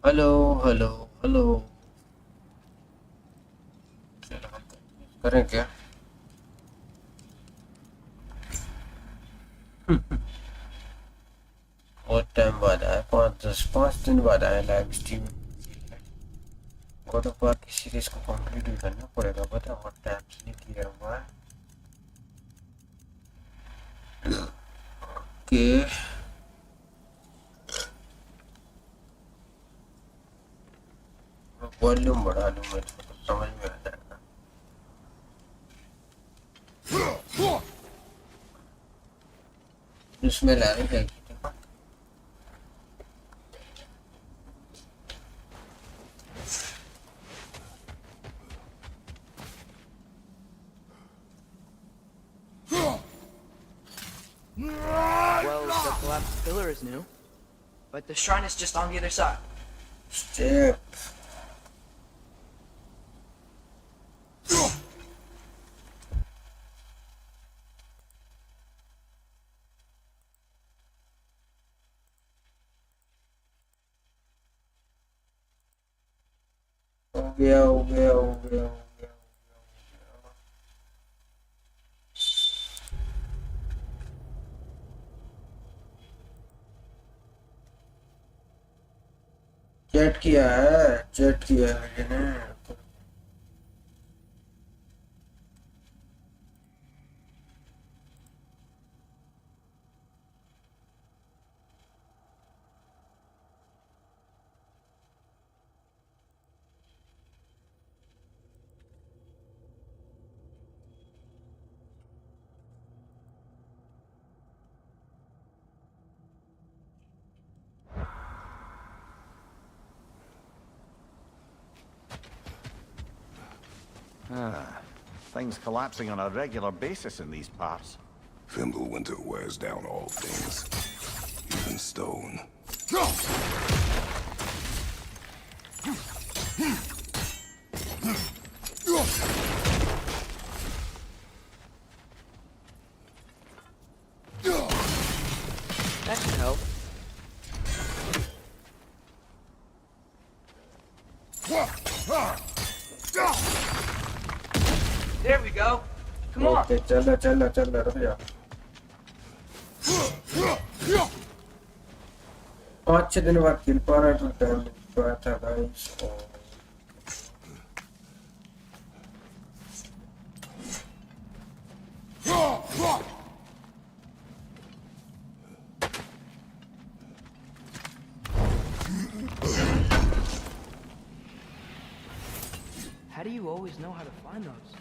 Hello hello hello. करें क्या? बहुत टाइम बाद आया, 5 दिन बाद आया live stream. God of war की सीरीज को कंप्लीट भी करना पड़ेगा, पता है बहुत टाइम से नहीं किया हुआ है कि वॉल्यूम बढ़ा लूँ, मेरे को तो समझ में आ जाएगा। इसमें ला रही जाएगी, देखो। Well, the collapsed pillar is new, but the shrine is just on the other side. Step हो गया हो गया हो गया हो गया। चैट किया है, चैट किया है मैंने। Things collapsing on a regular basis in these parts. Fimbulwinter wears down all things, even stone. That should help. There we go. Come on. Okay, चल चल चल, रुक जा। 5-6 दिन बाद खेल पा रहा है तो टाइम मिल पाया था guys. How do you always know how to find those?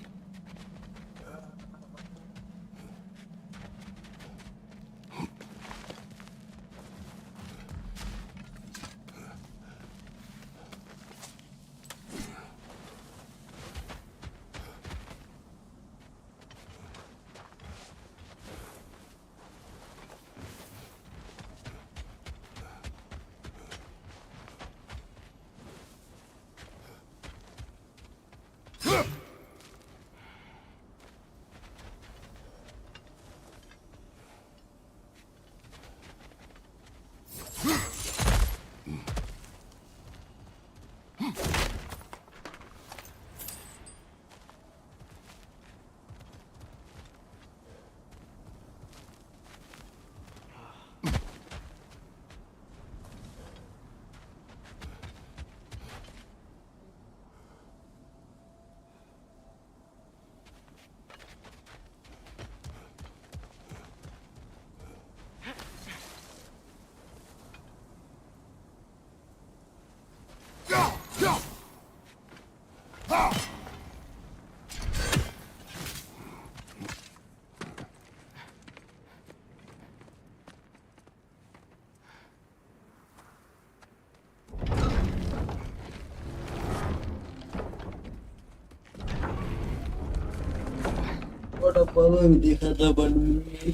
बड़ा पावर भी देखा था बन में।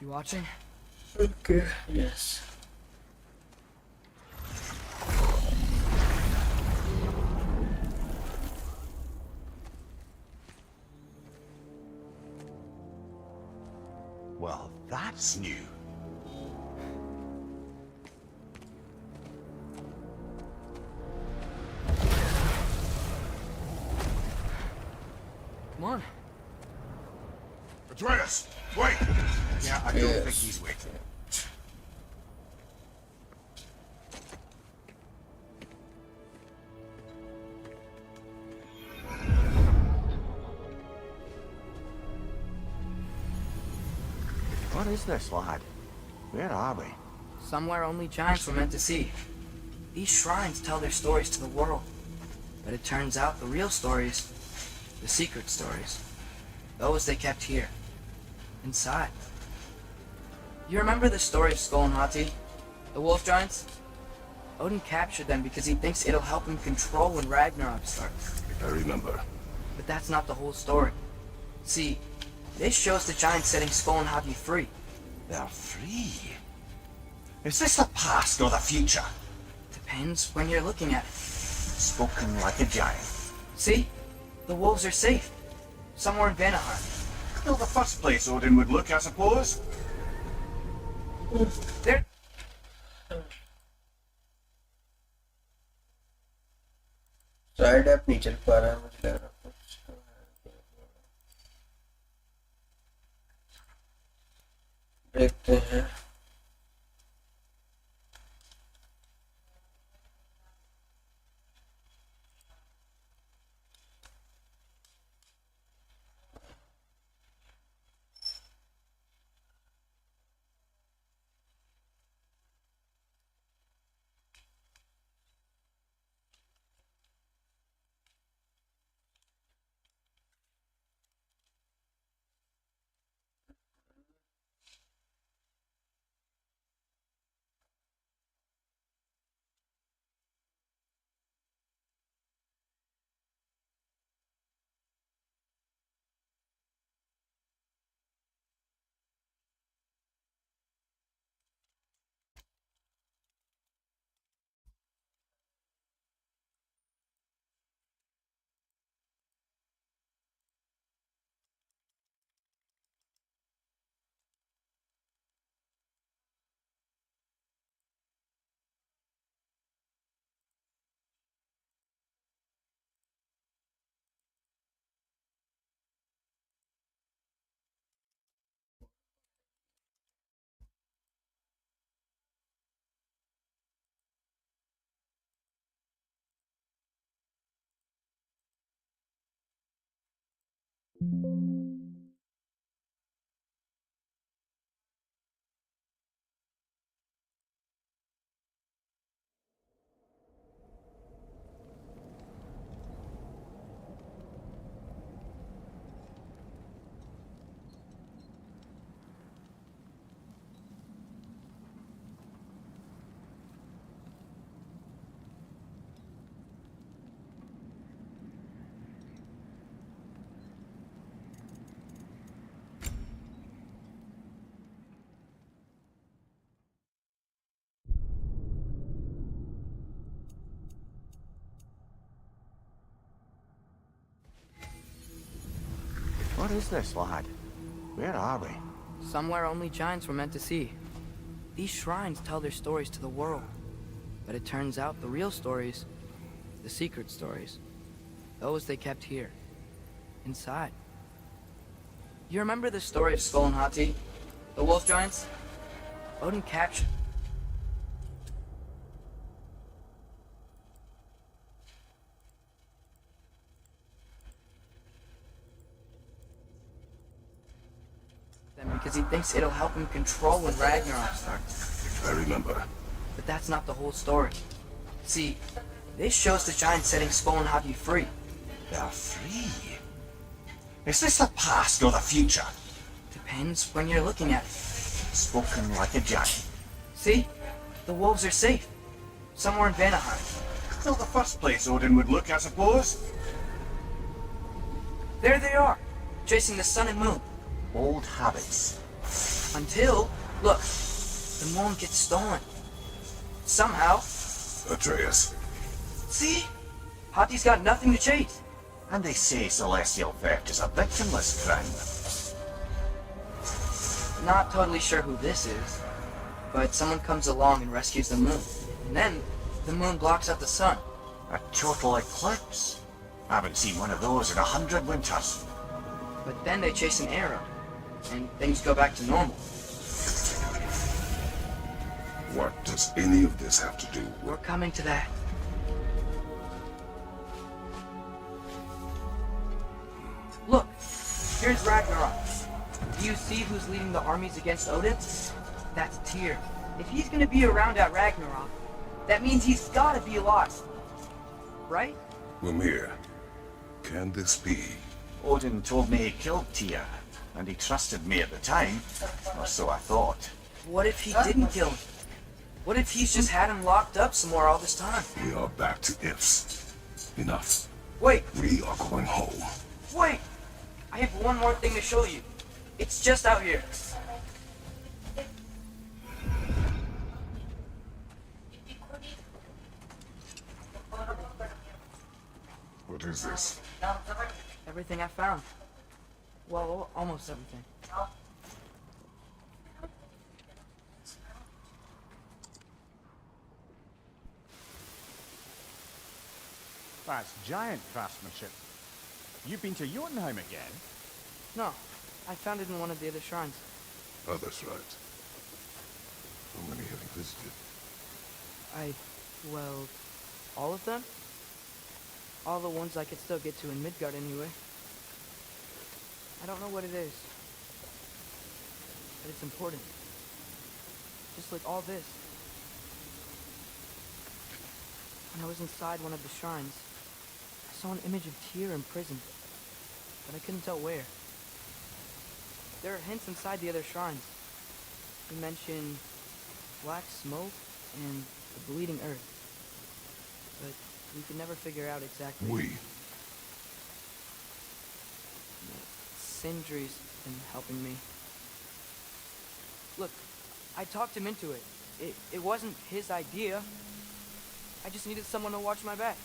You watching? Okay, yes. Well, that's new. Atreus, wait! Yeah, I don't think he's waiting. What is this, lad? Where are we? Somewhere only giants were meant to see. These shrines tell their stories to the world. But it turns out the real stories, the secret stories, those they kept here, inside. You remember the story of Skull and Hati, the wolf giants? Odin captured them because he thinks it'll help him control when Ragnarok starts. I remember. But that's not the whole story. See, this shows the giants setting Skull and Hati free. They're free. Is this the past or the future? Depends when you're looking at it. Spoken like a giant. See? The wolves are safe. Somewhere in Vanaheim. Still the first place Odin would look, I suppose. They're... side app नहीं चल पा रहा है मुझे लग रहा है देखते हैं What is this, lad? Where are we? Somewhere only giants were meant to see. These shrines tell their stories to the world. But it turns out the real stories, the secret stories, those they kept here, inside. You remember the story of Skull and Hati, the wolf giants? Odin captured... them because he thinks it'll help him control when Ragnarok starts. I remember. But that's not the whole story. See, this shows the giants setting Skull and Hati free. They're free. Is this the past or the future? Depends when you're looking at it. Spoken like a giant. See? The wolves are safe. Somewhere in Vanaheim. Still the first place Odin would look, I suppose. There they are, chasing the sun and moon. Old habits. Until, look, the moon gets stolen. Somehow. Atreus. See? Hati's got nothing to chase. And they say celestial theft is a victimless crime. Not totally sure who this is, but someone comes along and rescues the moon. And then, the moon blocks out the sun. A total eclipse. I haven't seen one of those in 100 winters. But then they chase an arrow. and things go back to normal. What does any of this have to do We're with... coming to that. Look, here's Ragnarok. Do you see who's leading the armies against Odin? That's Tyr. If he's gonna be around at Ragnarok, that means he's gotta be lost. Right? Mimir, can this be? Odin told me he killed Tyr, and he trusted me at the time, or so I thought. What if he didn't kill him? What if he's just had him locked up somewhere all this time? We are back to ifs. Enough. Wait, We are going home. wait! I have one more thing to show you. It's just out here. What is this? Everything I found. Well, almost everything. That's giant craftsmanship. You've been to Jotunheim again? No, I found it in one of the other shrines. Oh, that's right. How many have you visited? Well, all of them? All the ones I could still get to in Midgard anyway. I don't know what it is, but it's important. Just like all this. When I was inside one of the shrines, I saw an image of Tyr in prison, but I couldn't tell where. There are hints inside the other shrines. You mentioned black smoke and the bleeding earth, but we could never figure out exactly. We. Sindri's been helping me. Look, I talked him into it. It wasn't his idea. I just needed someone to watch my back.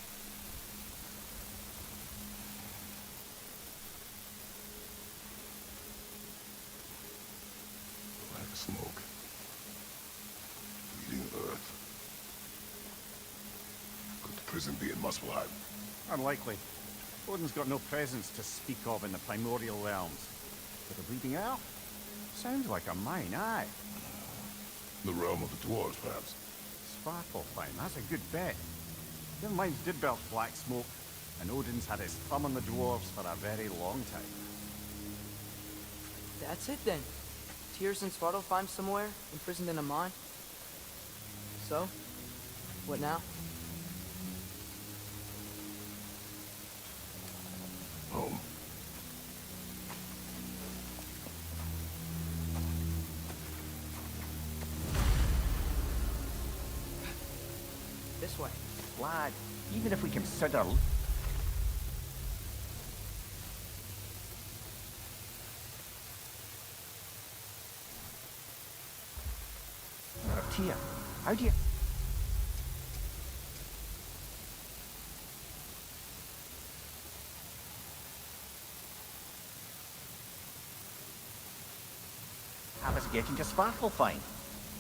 Black smoke. Bleeding earth. Could the prison be in Muspelheim? Unlikely. Odin's got no presence to speak of in the primordial realms. But the bleeding out? Sounds like a mine, aye. The realm of the dwarves, perhaps. Svartalfheim, that's a good bet. Their mines did belch black smoke, and Odin's had his thumb on the dwarves for a very long time. That's it then. Tyr's in Svartalfheim somewhere, imprisoned in a mine. So, what now? Home. This way. Lad, even if we consider... Tyr, how do you... have us getting to Svartalfheim?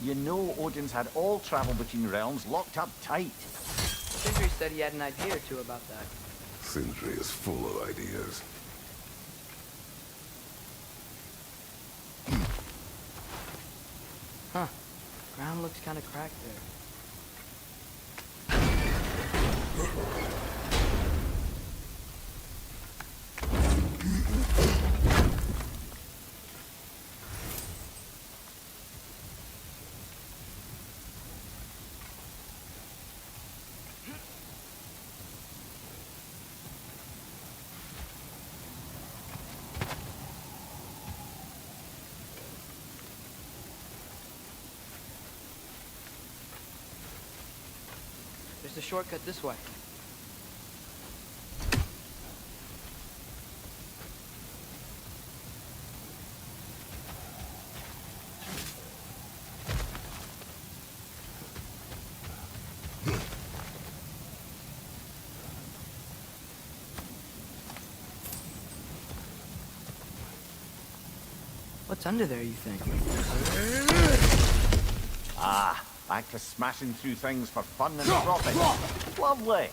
You know Odin's had all travel between realms locked up tight. Sindri said he had an idea or two about that. Sindri is full of ideas. Huh. Ground looks kind of cracked there. There's a shortcut this way. What's under there, you think? Ah, back to smashing through things for fun and profit. Lovely.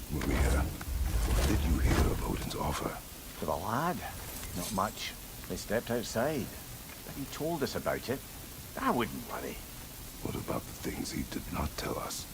Maria, what did you hear of Odin's offer? To the lad? Not much. They stepped outside. But he told us about it. I wouldn't worry. What about the things he did not tell us?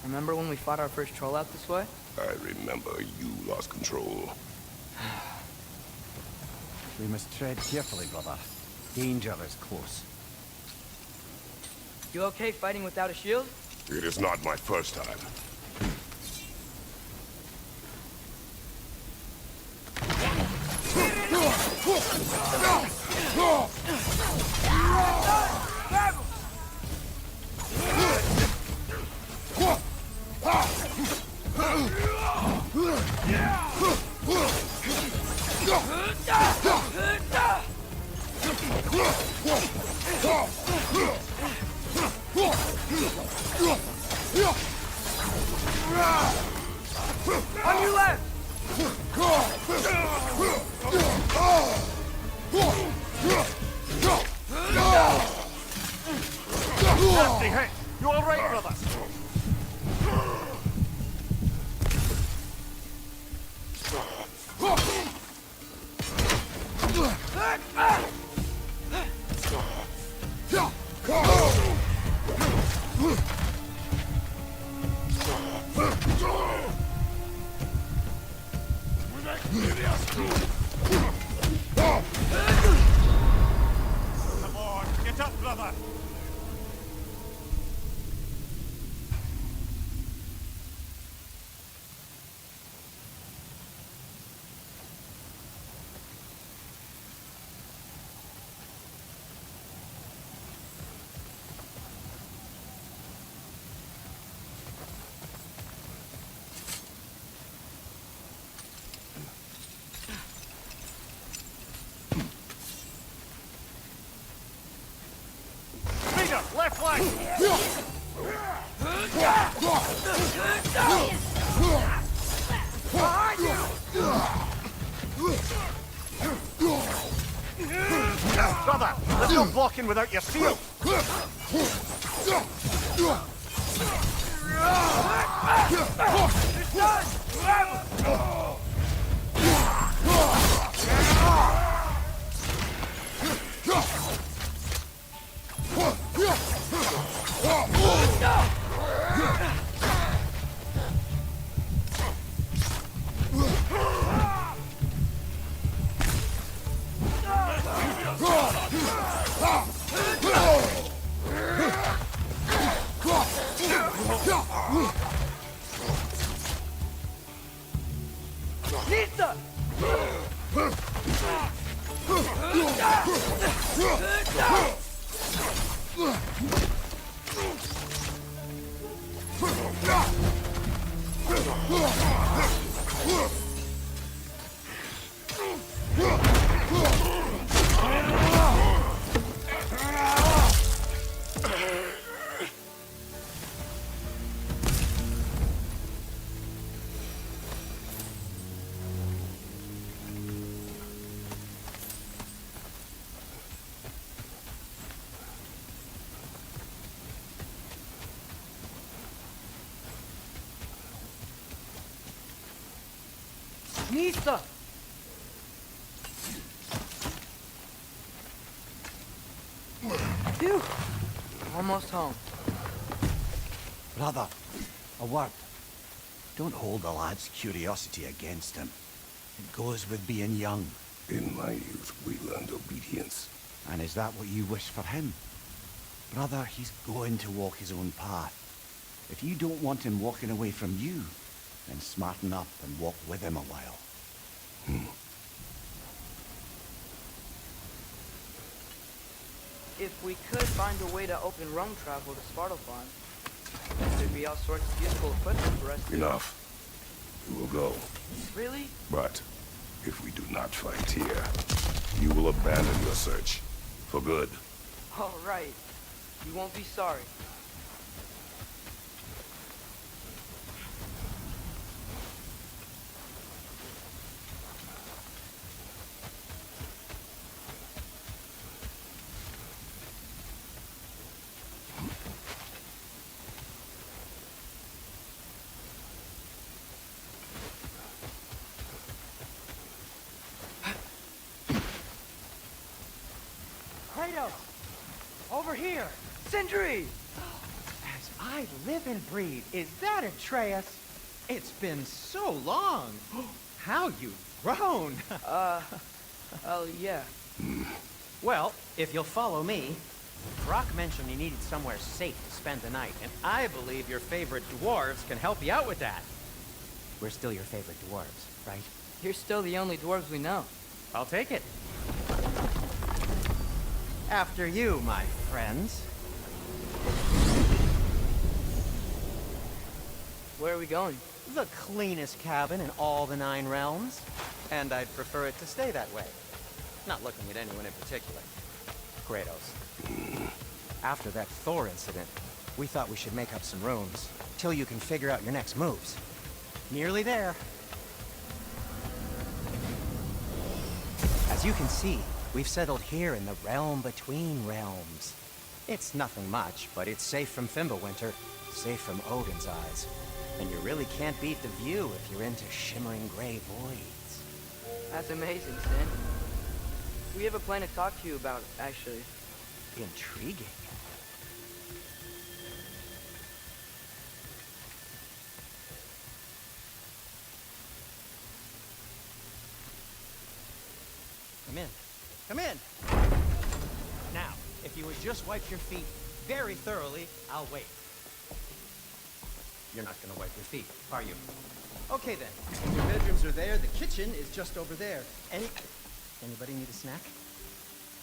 Remember when we fought our first troll out this way? I remember you lost control. We must tread carefully, brother. Danger is close. You okay fighting without a shield? It is not my first time. On your left! Nasty hit! You all right, brother? Come on, get up, brother! Peter, left flank! Brother, there's no blocking without your seal! Nista! Nista! Phew! Almost home. Brother, a word. Don't hold the lad's curiosity against him. It goes with being young. In my youth, we learned obedience. And is that what you wish for him? Brother, he's going to walk his own path. If you don't want him walking away from you, then smarten up and walk with him a while. if we could find a way to open realm travel to Svartalfheim, there'd be all sorts of useful equipment for us to... Enough. We will go. Really? But if we do not fight here, you will abandon your search. For good. All right. You won't be sorry. Kratos! Over here! Sindri! As I live and breathe, is that Atreus? It's been so long! How you've grown! Oh, yeah. Well, if you'll follow me, Brock mentioned you needed somewhere safe to spend the night, and I believe your favorite dwarves can help you out with that. We're still your favorite dwarves, right? You're still the only dwarves we know. I'll take it. After you, my friends. Where are we going? The cleanest cabin in all the 9 realms. And I'd prefer it to stay that way. Not looking at anyone in particular. Kratos. After that Thor incident, we thought we should make up some rooms, till you can figure out your next moves. Nearly there. As you can see, we've settled here in the realm between realms. It's nothing much, but it's safe from Fimbulwinter, safe from Odin's eyes. And you really can't beat the view if you're into shimmering gray voids. That's amazing, Sin. We have a plan to talk to you about, actually. Intriguing. Come in. Come in! Now, if you would just wipe your feet very thoroughly, I'll wait. You're not gonna wipe your feet, are you? Okay then. Your bedrooms are there, the kitchen is just over there. Anybody need a snack?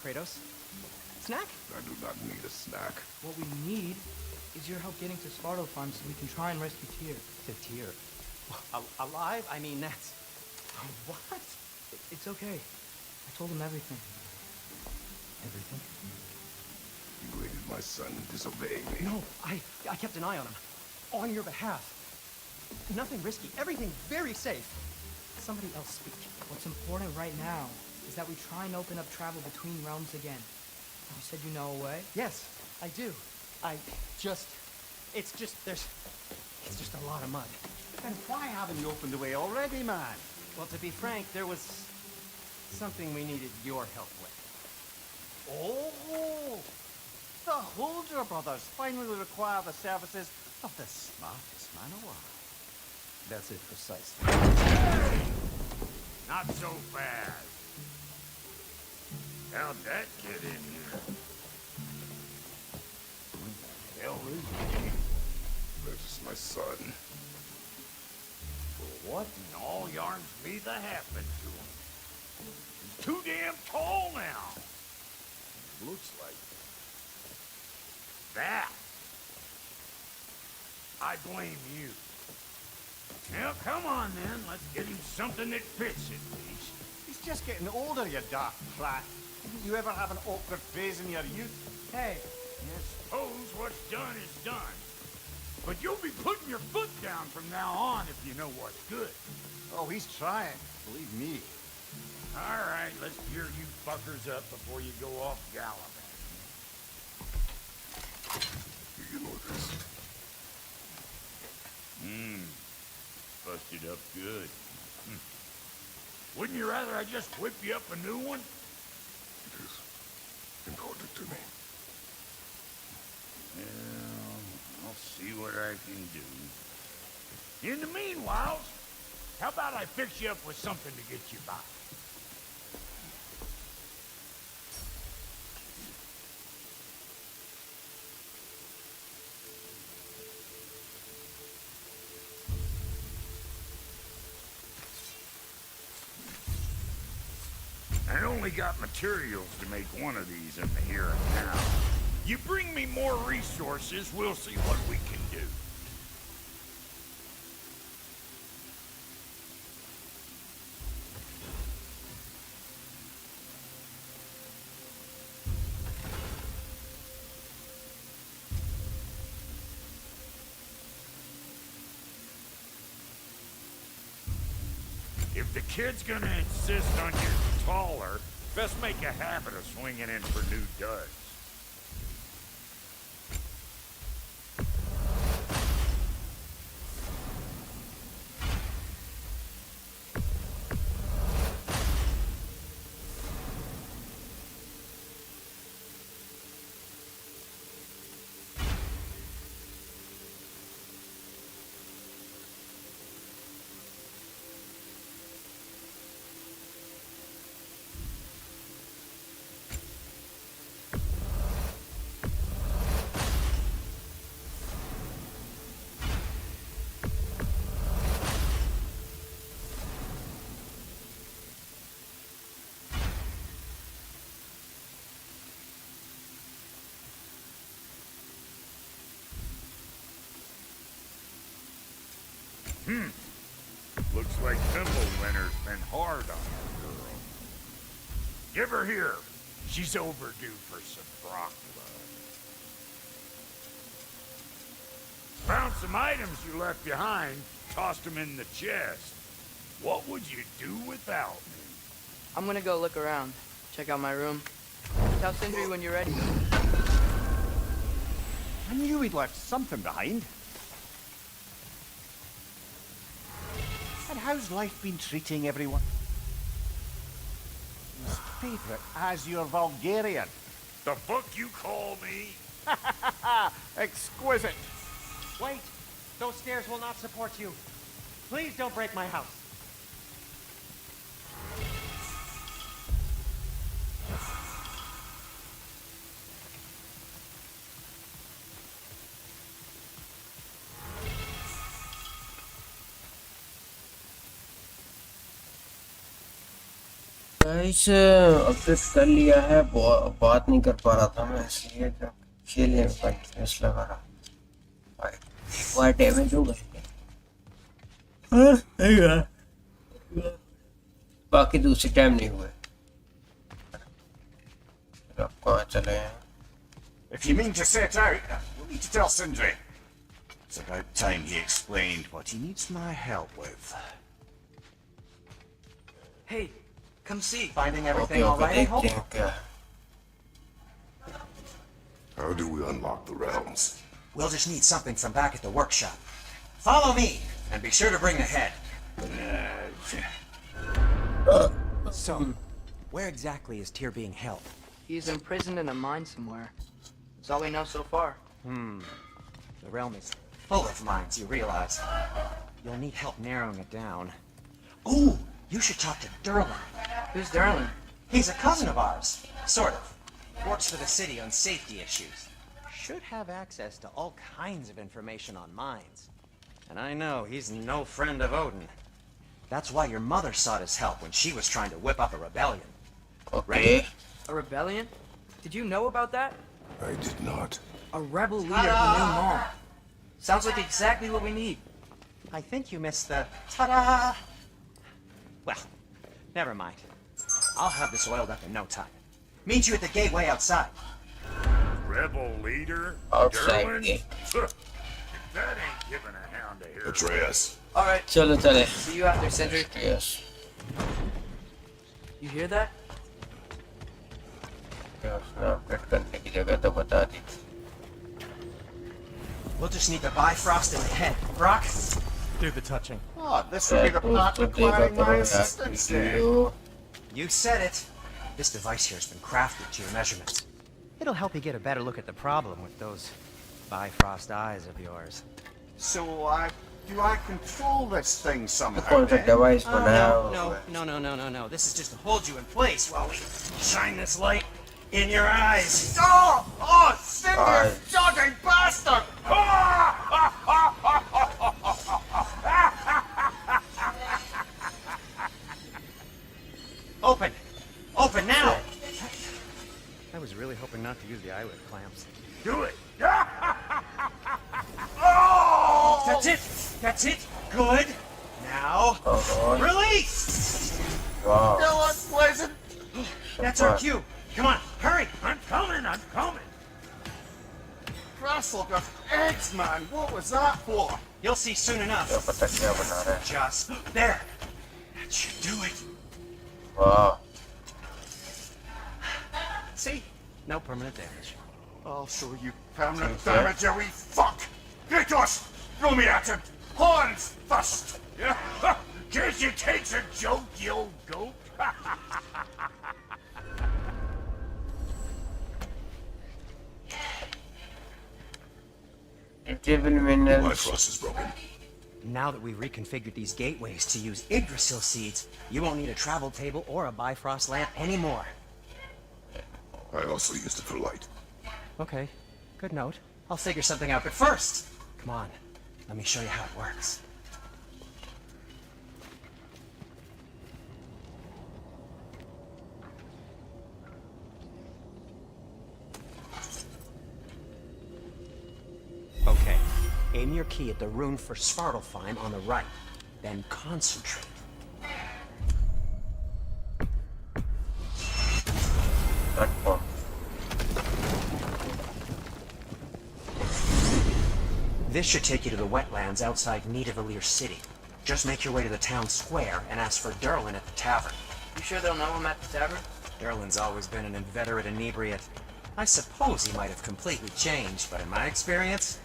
Kratos? Snack? I do not need a snack. What we need is your help getting to Svartalfheim so we can try and rescue Tyr. To Tyr. Alive? I mean, that's... What? It's okay. I told him everything. Everything? You aided my son in disobeying me. No, I kept an eye on him. On your behalf. Nothing risky. Everything very safe. Somebody else speak. What's important right now is that we try and open up travel between realms again. You said you know a way? Yes, I do. It's just a lot of mud. Then why haven't you opened the way already, man? Well, to be frank, there was something we needed your help with. Oh! The Holder brothers finally require the services of the smartest man alive. That's it, precisely. Not so fast. How'd that get in here? Who the hell is he? That is my son. Well, what in all yarns me that happened to him? He's too damn tall now. Looks like that. I blame you. Now, come on then. Let's get him something that fits at least. He's just getting older, you dark prat. Didn't you ever have an awkward phase in your youth? Hey, I suppose what's done is done. But you'll be putting your foot down from now on if you know what's good. Oh, he's trying. Believe me. All right, let's gear you fuckers up before you go off gallivanting. You know this. Busted up good. Wouldn't you rather I just whip you up a new one? It is important to me. Well, I'll see what I can do. In the meanwhile, how about I fix you up with something to get you by? only got materials to make one of these in the here and now. You bring me more resources, we'll see what we can do. If the kid's gonna insist on getting taller, best make a habit of swinging in for new duds. Looks like Winter's been hard on our girl. Give her here. She's overdue for some Brock blood. Found some items you left behind, tossed them in the chest. What would you do without me? I'm gonna go look around. Check out my room. Tell Sindri when you're ready. I knew he'd left something behind. And how's life been treating everyone? His favorite Azure Vulgarian. The fuck you call me? Exquisite. Wait! Those stairs will not support you. Please don't break my house. Guys update कर लिया है, बात नहीं कर पा रहा था मैं इसलिए खेलने में कंटिन्यूस लगा रहा। वाई डैमेज हो गए, बाकी दूसरी टाइम नहीं हुए। अब कहाँ चले हैं? If you mean to set out, you'll need to tell Sindri. It's about time he explained what he needs my help with. Hey, come see. Finding okay everything all okay right, I hope? देखते हैं क्या है। How do we unlock the realms? We'll just need something from back at the workshop. Follow me, and be sure to bring the head. So, where exactly is Tyr being held? He's imprisoned in a mine somewhere. That's all we know so far. The realm is full of mines, you realize. You'll need help narrowing it down. Ooh, you should talk to Derlin. Who's Darlin? He's a cousin of ours, sort of. Works for the city on safety issues. Should have access to all kinds of information on mines. And I know he's no friend of Odin. That's why your mother sought his help when she was trying to whip up a rebellion. Okay A rebellion? Did you know about that? I did not. A rebel leader in New Mall. Sounds like exactly what we need. I think you missed the ta-da! Well, never mind. I'll have this oiled up in no time. Meet you at the gateway outside. Rebel leader? Outside Derlin? gate. That ain't giving a hound a hair. Atreus. Alright, चलो चले। see you after, Sindri. Yes You hear that? उसने update करने की जगह तो बता दी। We'll just need the Bifrost in the head. Brock? Do the touching. Oh, this will be the part requiring my assistance then. You said it. This device here has been crafted to your measurements. It'll help you get a better look at the problem with those Bifrost eyes of yours. So, do I control this thing somehow कौन सा then? Device बनाया No. This is just to hold you in place while we shine this light in your eyes. Oh, Sindri, Aye. sodding bastard! Open on now! I was really hoping not to use the eyelid clamps. Do it. That's it! That's it! Good! Now, Oh, release! wow. Still unpleasant. That's our cue. Come on, hurry! I'm coming. Russell got eggs, man. What was that for? You'll see soon क्या enough. पता क्या बना रहा है? Just there. That should do it. वाह, See? No permanent damage. I'll show you permanent Okay. damage, you wee fuck. Kratos, throw me at him. Horns first. Guess it takes a joke, you old goat. Devil My minerals. thrust is broken. Now that we've reconfigured these gateways to use Yggdrasil seeds, you won't need a travel table or a Bifrost lamp anymore. I also used it for light. Okay, good note. I'll figure something out, but first, come on, let me show you how it works. Okay, aim your key at the rune for Svartalfheim on the right, then concentrate. Platform. This should take you to the wetlands outside Nidavellir City. Just make your way to the town square and ask for Derlin at the tavern. You sure they'll know him at the tavern? Derlin's always been an inveterate inebriate. I suppose he might have completely changed, but in my experience,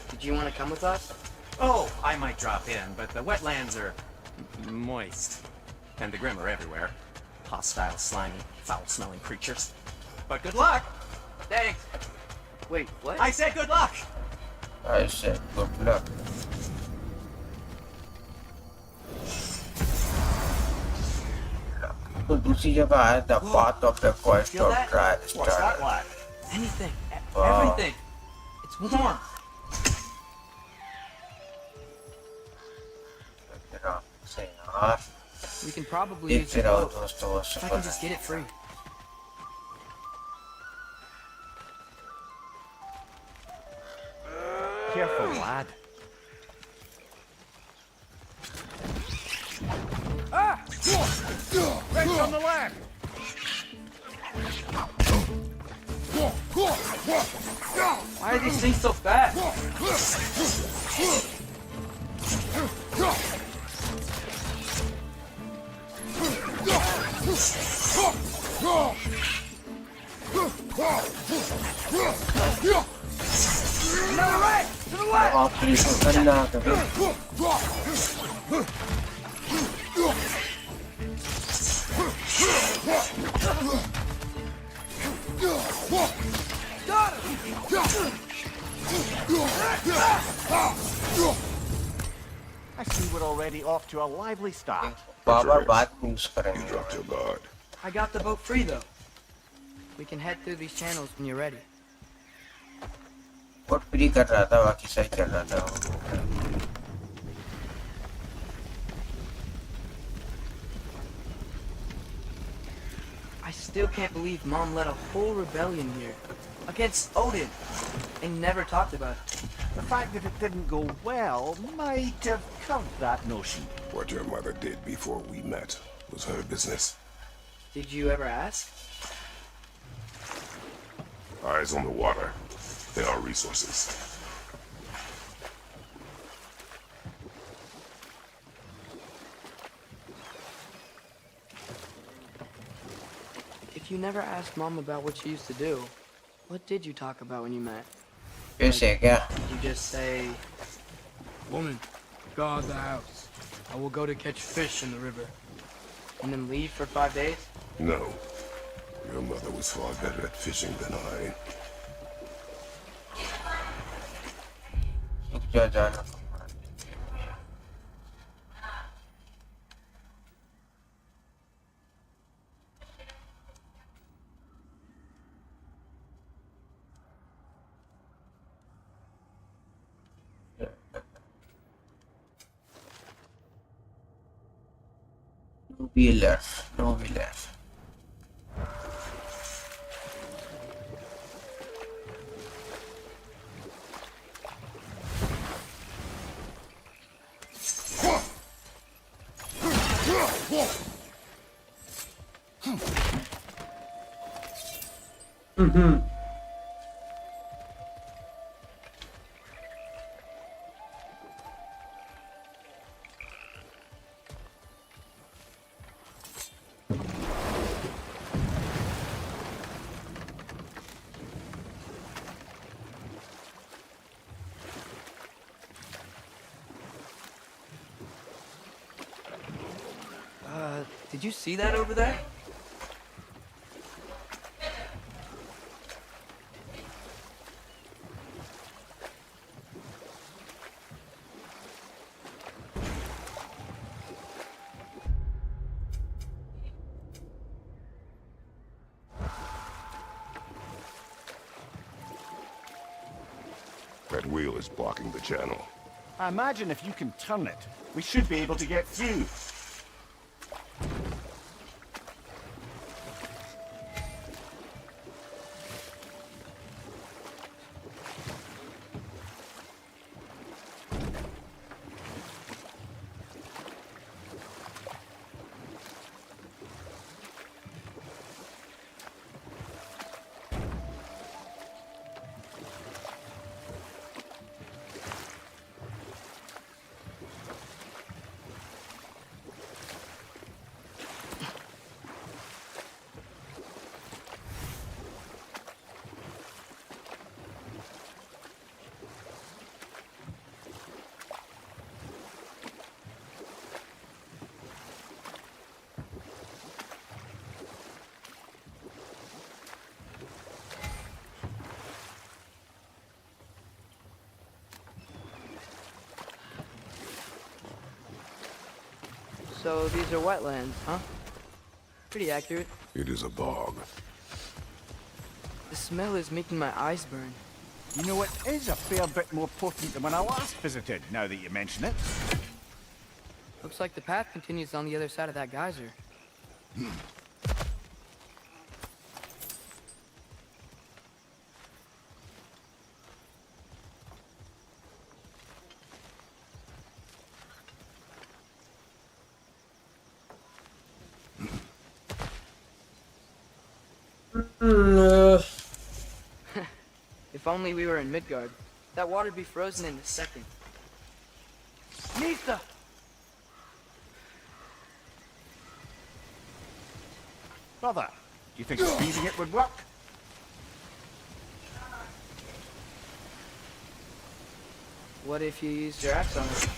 Did you want to come with us? Oh, I might drop in, but the wetlands are moist. And the Grim are everywhere. Hostile, slimy, foul-smelling creatures. But good luck! Thanks. Wait, what? I said good luck! I said good luck. तो दूसरी जगह आया the path of the quest Feel of that? dry What's that star. like? Anything. Wow. Everything. It's warm. से यार We can probably use देखते the रहो boat. दोस्तों वो If I suffer can just get it free. Careful, lad. Right on the left. Why are these things so fast? Another right. To the left. आखिरी तो करना कभी I see we're already off to a lively start. बाबा बात use You करेंगे dropped your guard. I got the boat free though. We can head through these channels when you're ready. बहुत free कर रहा था बाकी सही चल रहा था I still can't believe Mom led a whole rebellion here. Against Odin. And never talked about it. The fact that it didn't go well might have covered that notion. What your mother did before we met was her business. Did you ever ask? Eyes on the water. They are resources. If you never asked Mom about what she used to do, what did you talk about when you met? कैसे क्या Did you just say, "Woman, guard the house. I will go to catch fish in the river." And then leave for 5 days? No. Your mother was far better at fishing than I. रुक जा जाना No wheel left. No wheel left. Did you see that over there? That wheel is blocking the channel. I imagine if you can turn it, we should be able to get through. So these are wetlands, huh? Pretty accurate. It is a bog. The smell is making my eyes burn. You know, it is a fair bit more potent than when I last visited, now that you mention it. Looks like the path continues on the other side of that geyser. If only we were in Midgard. That water'd be frozen in a second. Nisa! Brother, do you think freezing it would work? What if you used your axe on it?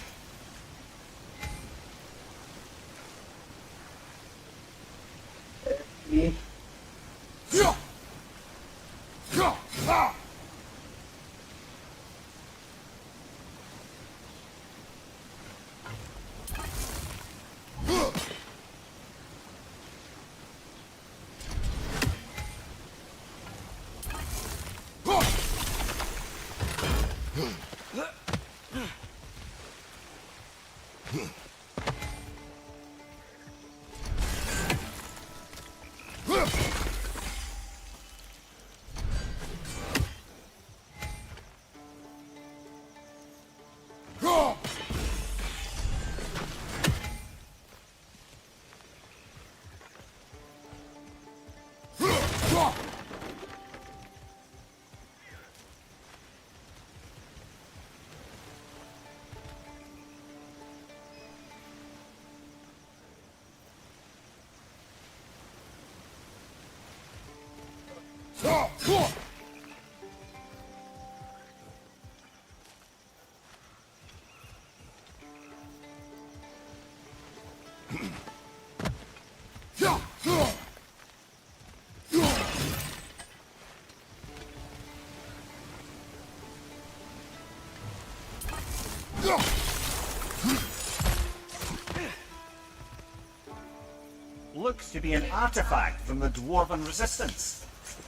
Looks to be an artifact from the Dwarven Resistance.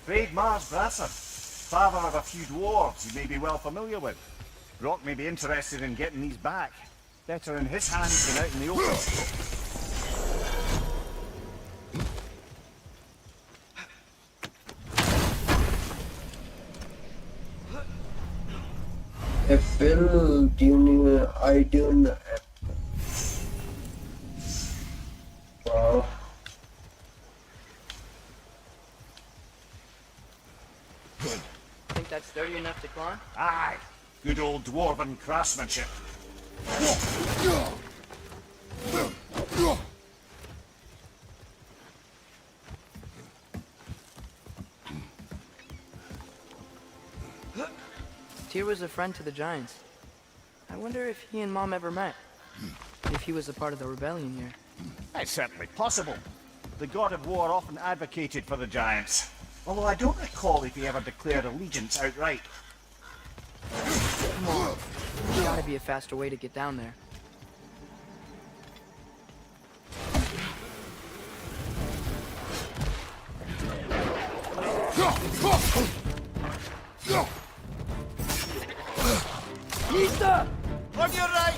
Great Mars Brasser, father of a few dwarves you may be well familiar with. Brock may be interested in getting these back. Better in his hands than out in the open. Apple tuning iTunes app. Wow. enough to climb? Aye. Good old dwarven craftsmanship. Tyr was a friend to the Giants. I wonder if he and Mom ever met. If he was a part of the rebellion here. It's certainly possible. The god of war often advocated for the giants. Although I don't recall if he ever declared allegiance outright. Come on. There's gotta be a faster way to get down there. Lisa! On your right!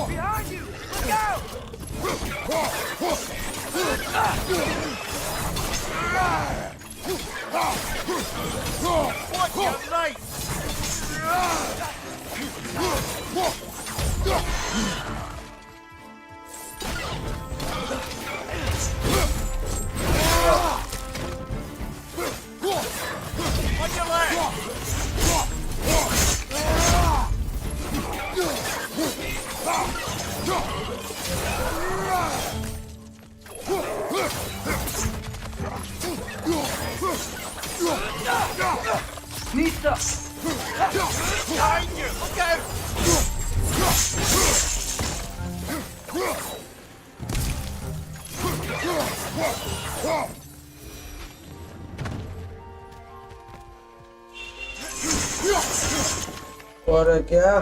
Behind you! Look out! What your knife? On your left! Lisa! Behind you! Look out! और क्या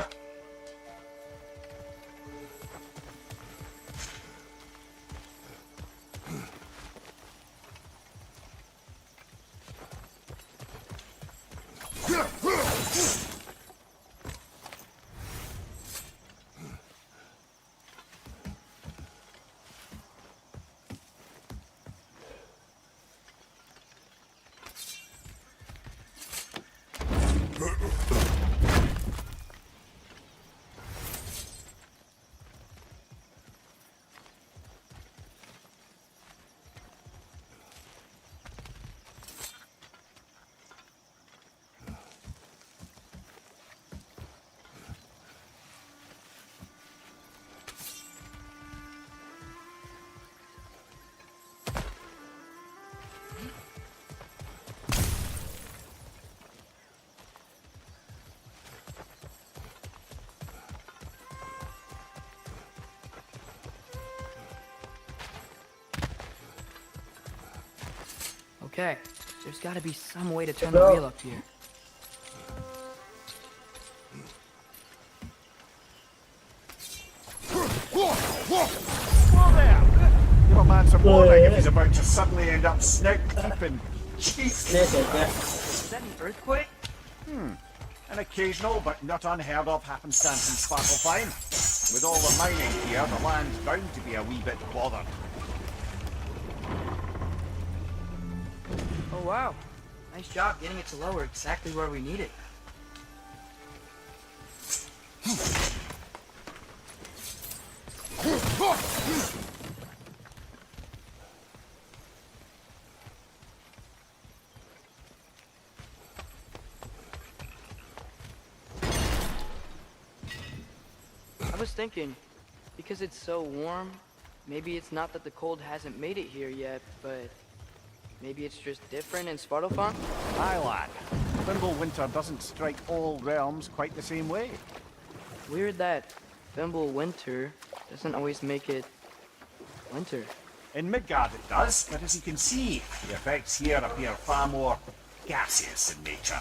Okay, there's gotta be some way to turn the wheel up here. Whoa there! Give a man some warning if he's about to suddenly end up snout deep in cheese. Snake है क्या Is that an earthquake? An occasional but not unheard of happenstance in Sparklefine. With all the mining here, the land's bound to be a wee bit bothered. Oh wow. Nice job getting it to lower exactly where we need it. I was thinking, because it's so warm, maybe it's not that the cold hasn't made it here yet, but maybe it's just different in Svartalfheim? Aye, lad. Winter doesn't strike all realms quite the same way. Weird that Winter doesn't always make it winter. In Midgard it does, but as you can see, the effects here appear far more gaseous in nature.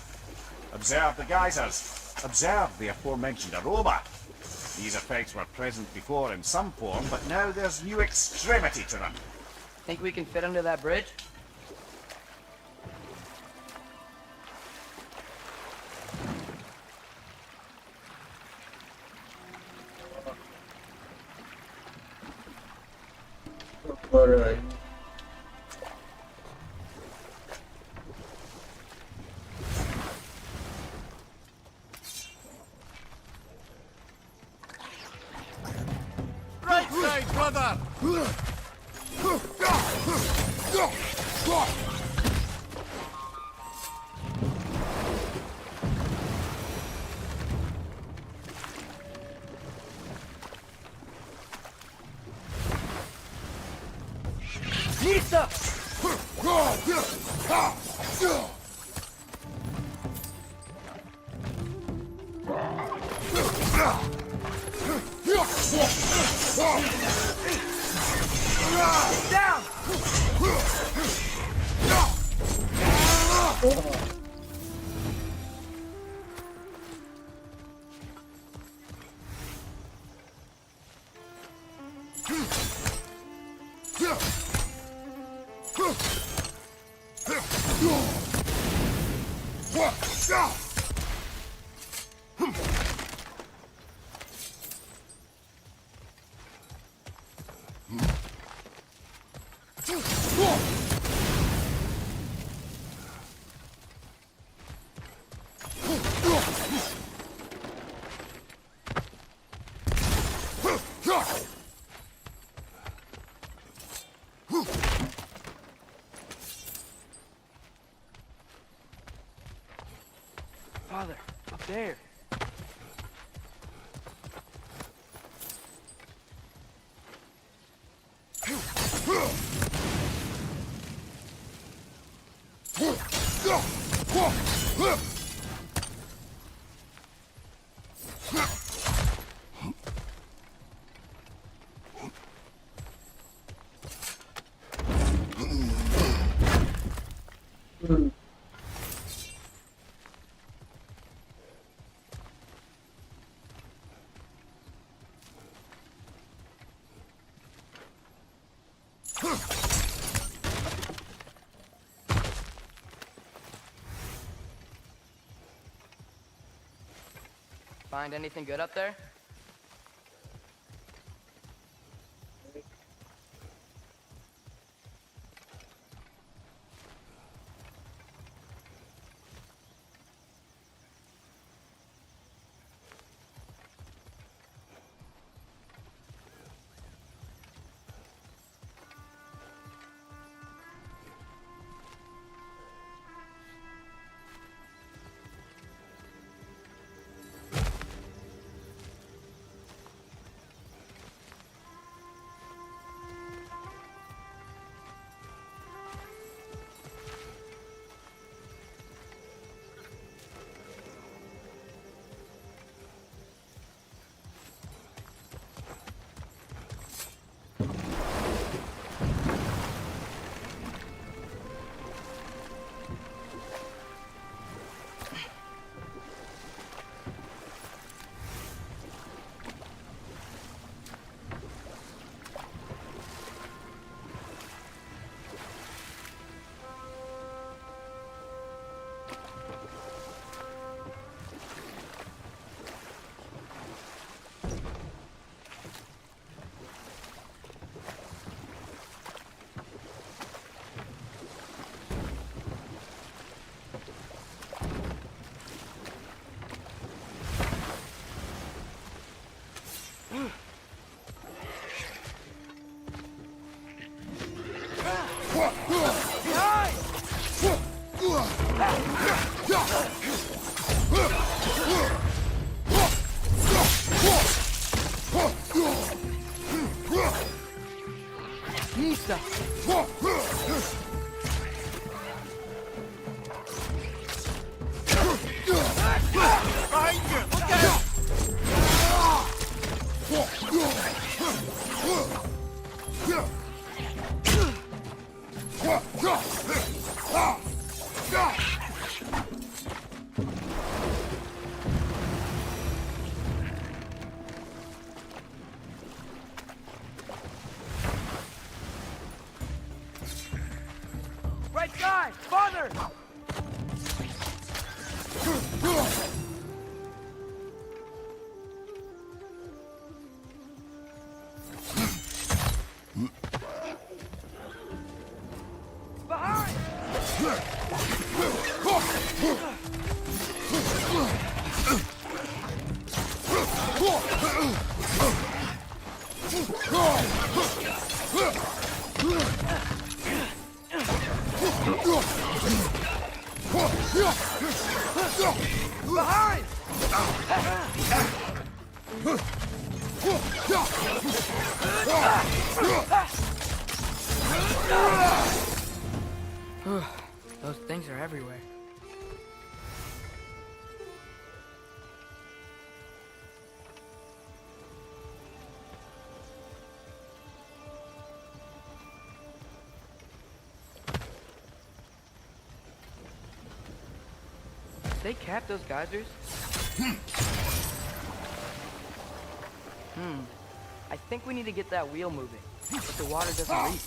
Observe the geysers. Observe the aforementioned aroma. These effects were present before in some form, but now there's new extremity to them. Think we can fit under that bridge? Alright. Right side, brother! Nisa! Down! Father, up there. Find anything good up there? Nisa! Behind you! Look out! Those things are everywhere. They cap those geysers? I think we need to get that wheel moving, but the water doesn't leak.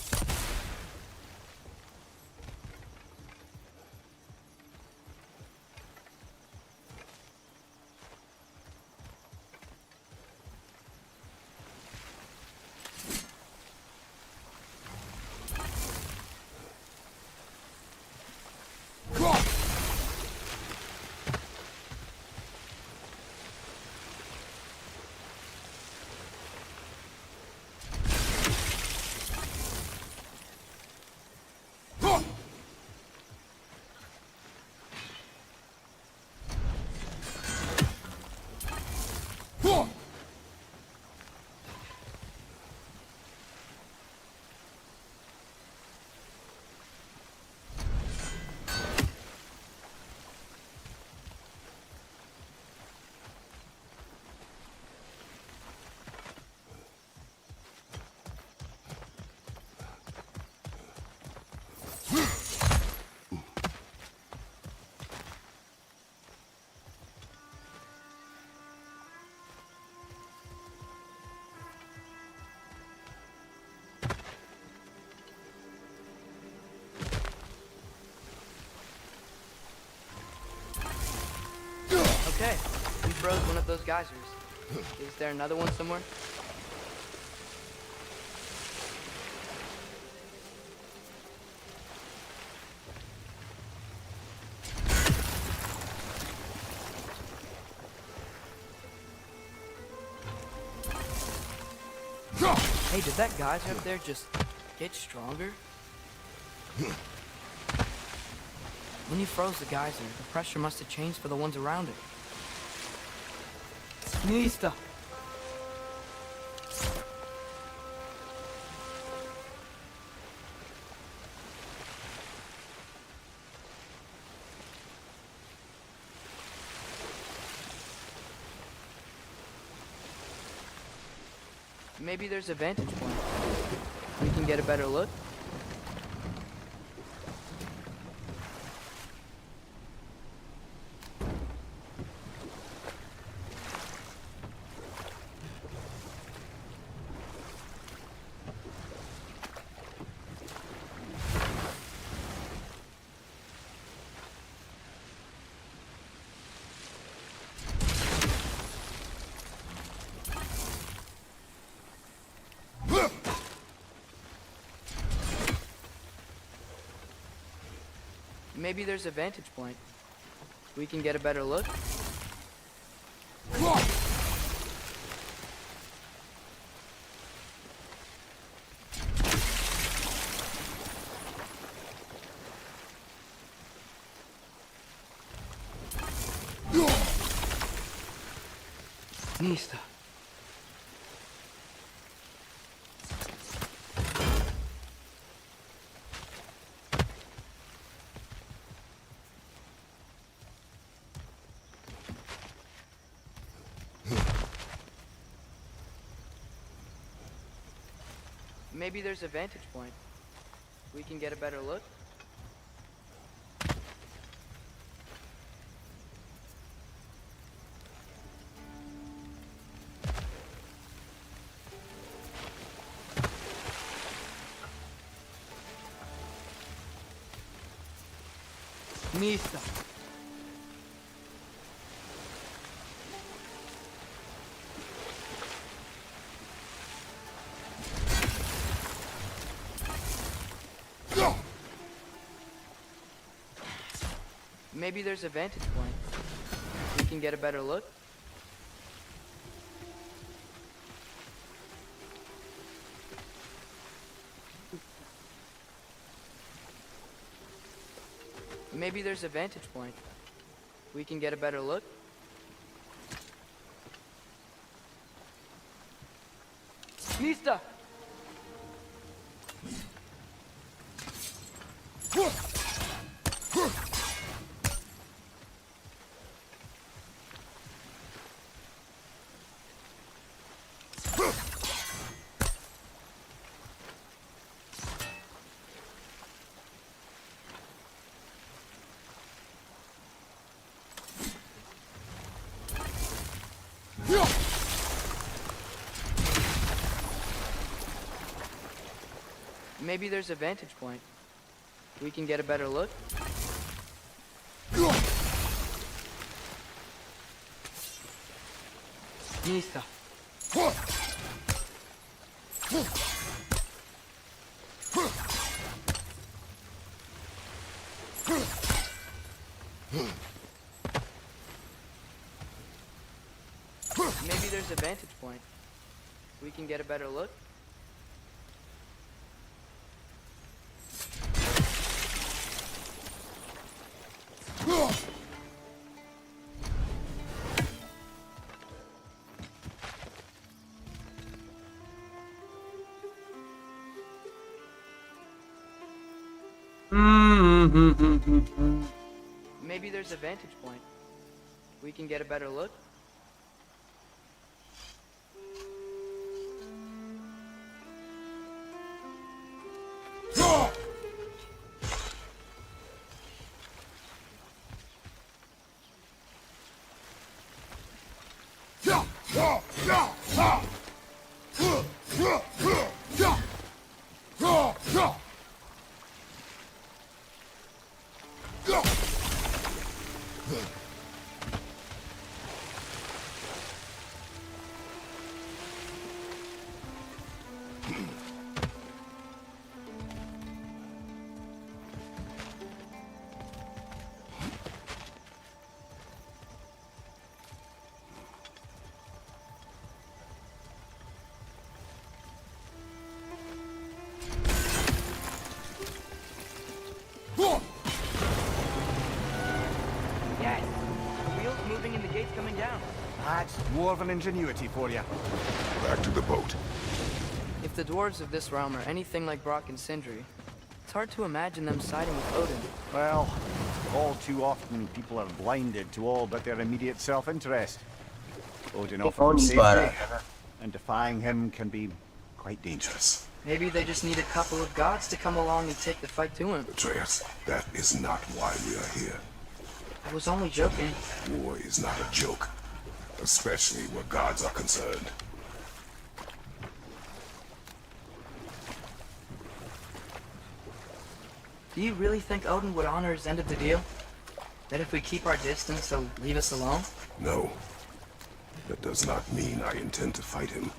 Okay, we froze one of those geysers. Is there another one somewhere? Hey, did that geyser up there just get stronger? When you froze the geyser, the pressure must have changed for the ones around it. Nista. Maybe there's a vantage point. We can get a better look. Maybe there's a vantage point. We can get a better look. Nista. Maybe there's a vantage point. We can get a better look. Mista. Maybe there's a vantage point. We can get a better look. Maybe there's a vantage point. We can get a better look. Mista! Maybe there's a vantage point. We can get a better look. Mista. Maybe there's a vantage point. We can get a better look. Maybe there's a vantage point. We can get a better look. Yes! The wheels moving and the gates coming down. That's dwarven ingenuity for you. Back to the boat. If the dwarves of this realm are anything like Brock and Sindri, it's hard to imagine them siding with Odin. Well, all too often people are blinded to all but their immediate self-interest. Odin offers safety, and defying him can be quite dangerous. Maybe they just need a couple of gods to come along and take the fight to him. Atreus, that is not why we are here. I was only joking. War is not a joke, especially where gods are concerned. Do you really think Odin would honor his end of the deal? That if we keep our distance, he'll leave us alone? No. That does not mean I intend to fight him.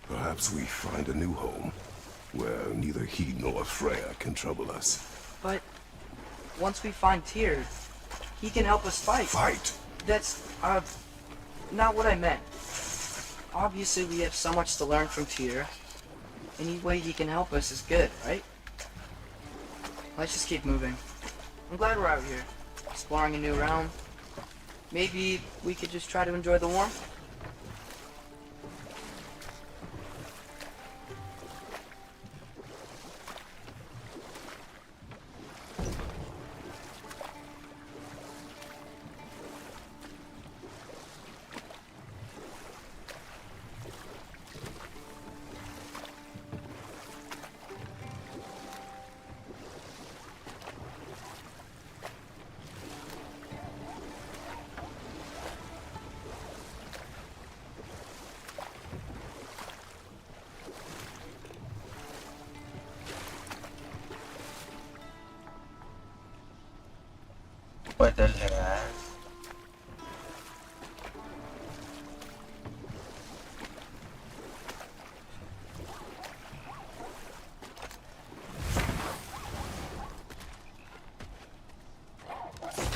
Perhaps we find a new home, where neither he nor Freya can trouble us. But once we find Tyr, he can help us fight. Fight? That's, not what I meant. Obviously we have so much to learn from Tyr. Any way he can help us is good, right? Let's just keep moving. I'm glad we're out here, exploring a new realm. Maybe we could just try to enjoy the warmth? बदल है यार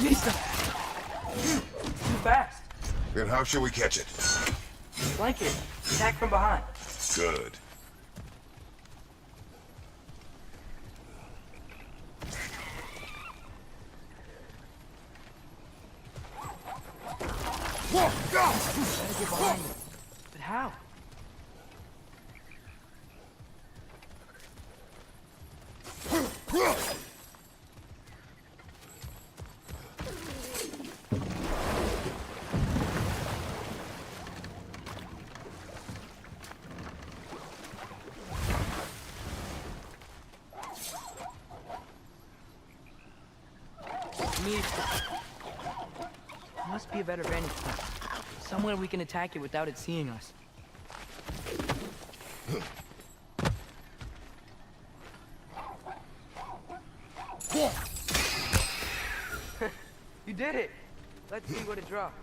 Mista! Too fast. Then how shall we catch it? Flank it. Attack from behind. Good. Gotta get behind it. But how? Must be a better vantage point. Somewhere we can attack it without it seeing us. You did it! Let's see what it dropped.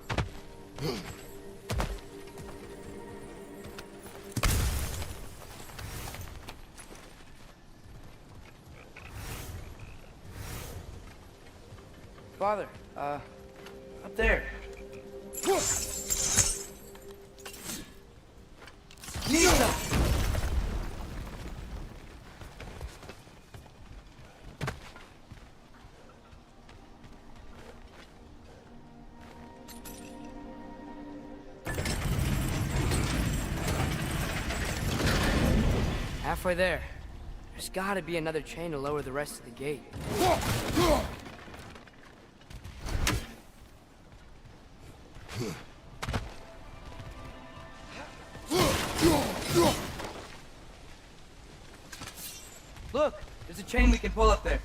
Father, up there. Nisa! Halfway there. There's gotta be another chain to lower the rest of the gate. Look! There's a chain we can pull up there.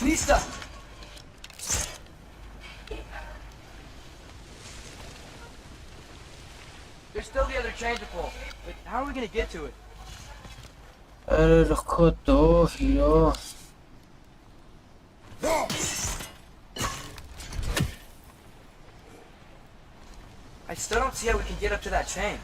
Nista! There's still the other chain to pull, but how are we gonna get to it? रखो तो hero I still don't see how we can get up to that chain.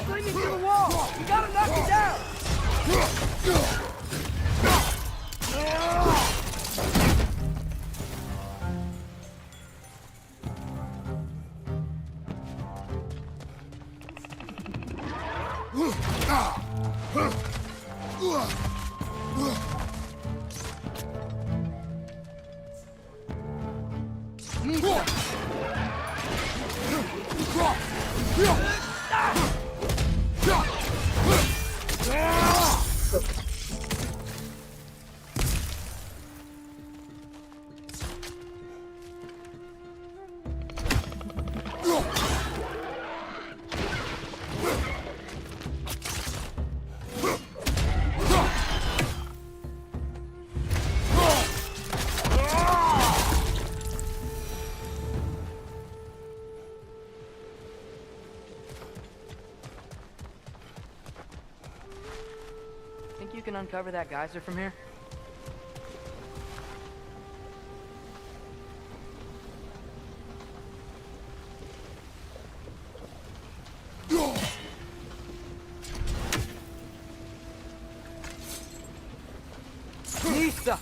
Clinging to the wall! We gotta knock it down! Think you can uncover that geyser from here? Nisa!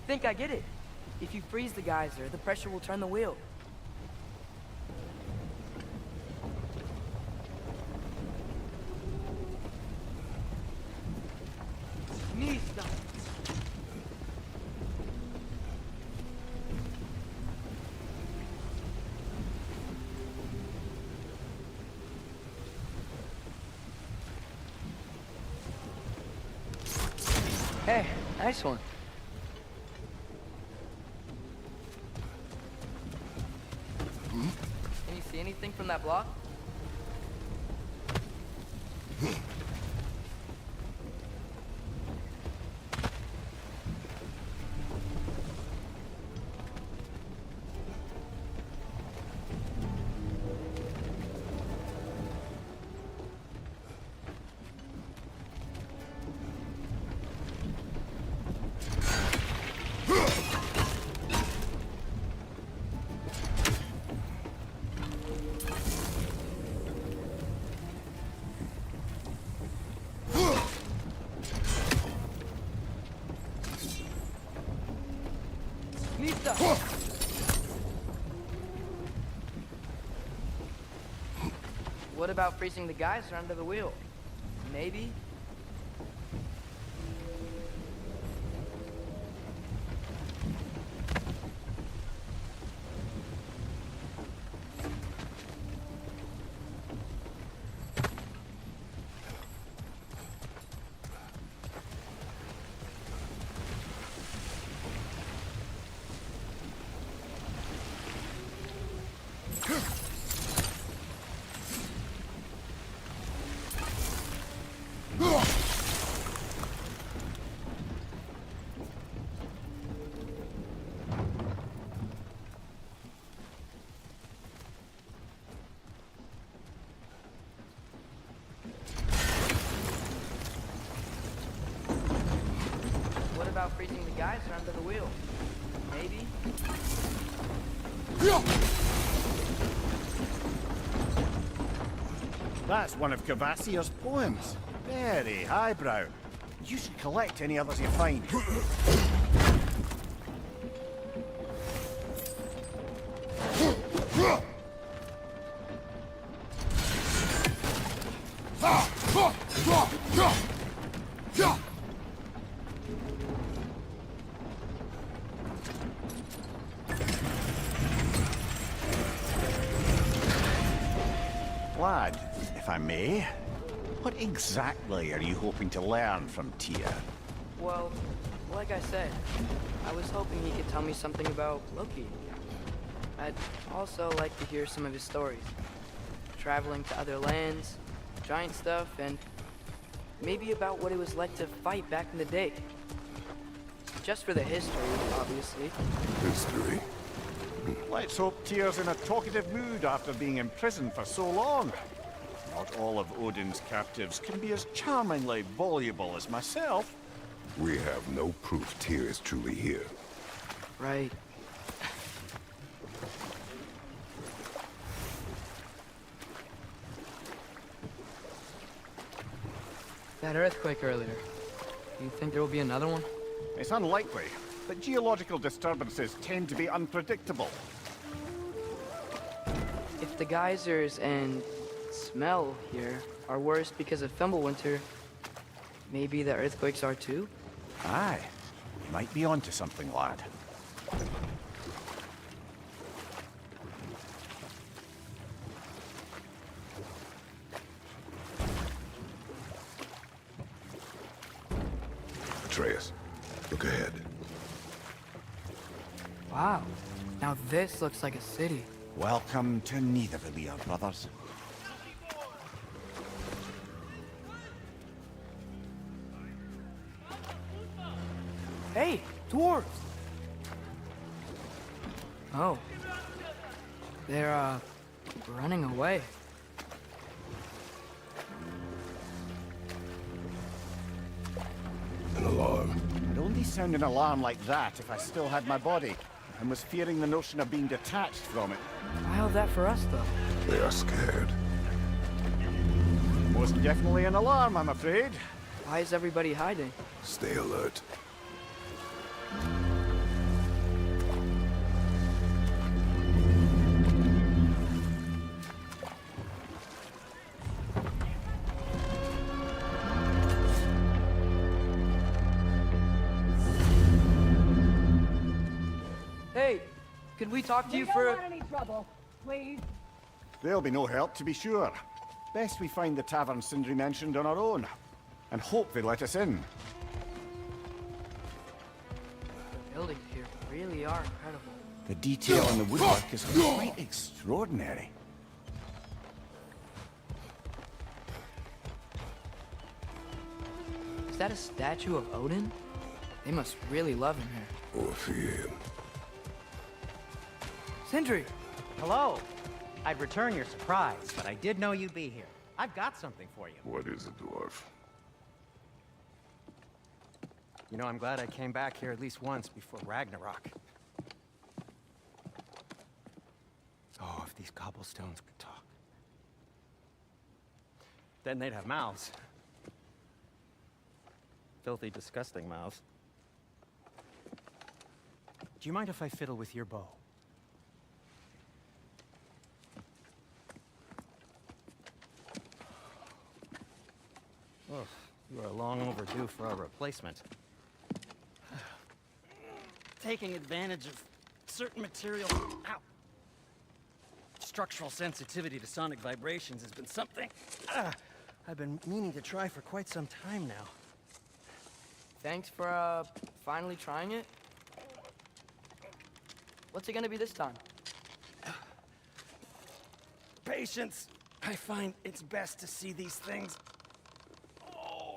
think I get it. If you freeze the geyser, the pressure will turn the wheel. Mista. Hey, nice one. Can you see anything from that block? Mista! What about freezing the geyser under the wheel? Maybe? What about freezing the geyser under the wheel? Maybe? That's one of Cavassier's poems. Very highbrow. You should collect any others you find. Lad, if I may, what exactly are you hoping to learn from Tyr? Well, like I said, I was hoping he could tell me something about Loki. I'd also like to hear some of his stories. Traveling to other lands, giant stuff, and maybe about what it was like to fight back in the day. Just for the history, obviously. History? Let's hope Tyr's in a talkative mood after being imprisoned for so long. Not all of Odin's captives can be as charmingly voluble as myself. We have no proof Tyr is truly here. Right. That earthquake earlier. Do you think there will be another one? It's unlikely, but geological disturbances tend to be unpredictable. If the geysers and smell here are worse because of Fimbulwinter, maybe the earthquakes are too? Aye, you might be onto something, lad. Atreus, look ahead. Wow. Now this looks like a city. Welcome to Nidavellir, brothers. Hey, dwarves! Oh. They're, running away. An alarm. I'd only sound an alarm like that if I still had my body, and was fearing the notion of being detached from it. Why all that for us, though? They are scared. Most definitely an alarm, I'm afraid. Why is everybody hiding? Stay alert. Hey, could we talk to you We for don't want any trouble, please. There'll be no help, to be sure. Best we find the tavern Sindri mentioned on our own, and hope they let us in. The buildings here really are incredible. The detail in the woodwork is quite extraordinary. Is that a statue of Odin? They must really love him here. Or fear him. Sindri! Hello. I'd return your surprise, but I did know you'd be here. I've got something for you. What is a dwarf? You know, I'm glad I came back here at least once before Ragnarok. Oh, if these cobblestones could talk. Then they'd have mouths. Filthy, disgusting mouths. Do you mind if I fiddle with your bow? Oh, you are long overdue for a replacement. Taking advantage of certain materials. Ow. Structural sensitivity to sonic vibrations has been something I've been meaning to try for quite some time now. Thanks for, finally trying it. What's it gonna be this time? Patience. I find it's best to see these things,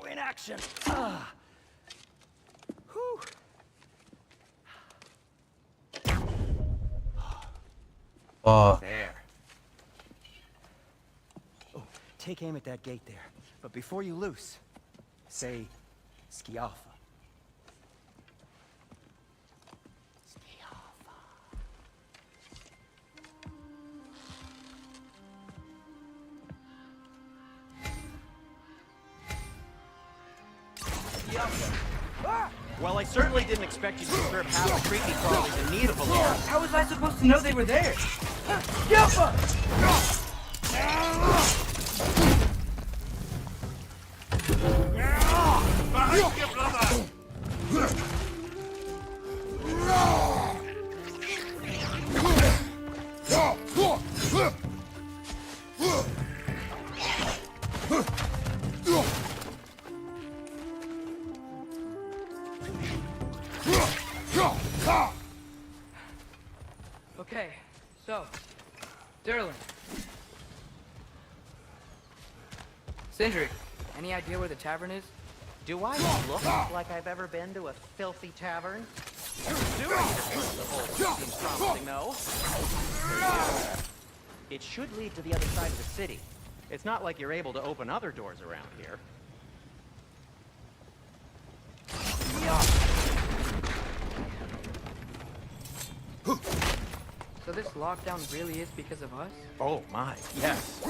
in action. Whew. Oh, There. Oh, take aim at that gate there. But before you loose, say, Skialfa. Well, I certainly didn't expect you to disturb half the creepy crawlies in need of a lair. How was I supposed to know they were there? Okay, so, Derlin. Sindri, any idea where the tavern is? Do I look like I've ever been to a filthy tavern? The whole seems promising, though. It should lead to the other side of the city. It's not like you're able to open other doors around here. So this lockdown really is because of us? Oh my, yes.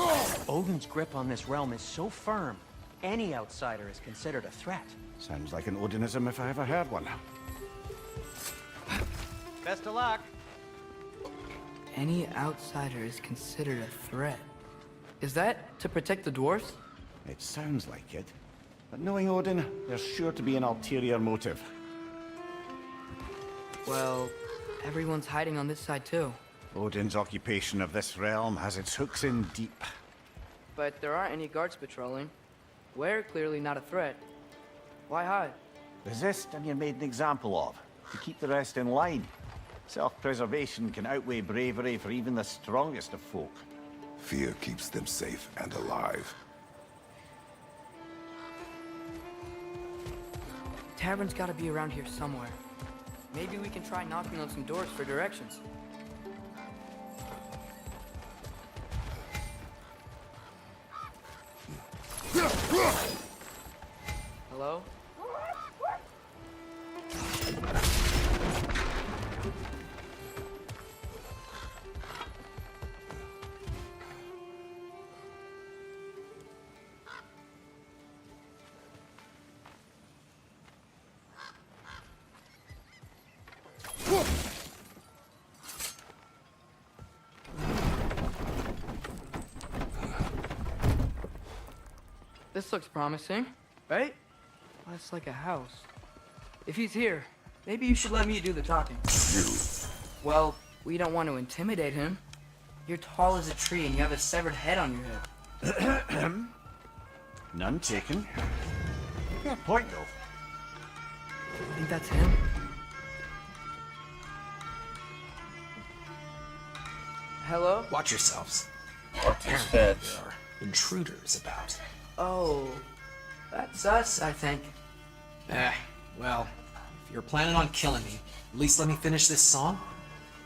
Odin's grip on this realm is so firm, any outsider is considered a threat. Sounds like an Odinism if I ever heard one. Best of luck. Any outsider is considered a threat. Is that to protect the dwarfs? It sounds like it. But knowing Odin, there's sure to be an ulterior motive. Well, everyone's hiding on this side too. Odin's occupation of this realm has its hooks in deep. But there aren't any guards patrolling. We're clearly not a threat. Why hide? Resist and you're made an example of, to keep the rest in line. Self-preservation can outweigh bravery for even the strongest of folk. Fear keeps them safe and alive. Tavern's gotta be around here somewhere. Maybe we can try knocking on some doors for directions. Hello? This looks promising, right? Well, it's like a house. If he's here, maybe you should let me do the talking. You. Well, we don't want to intimidate him. You're tall as a tree and you have a severed head on your head. None taken. Fair point, though. I think that's him. Hello? Watch yourselves. What is Apparently that? there are intruders about. Oh, that's us, I think. Well, if you're planning on killing me, at least let me finish this song.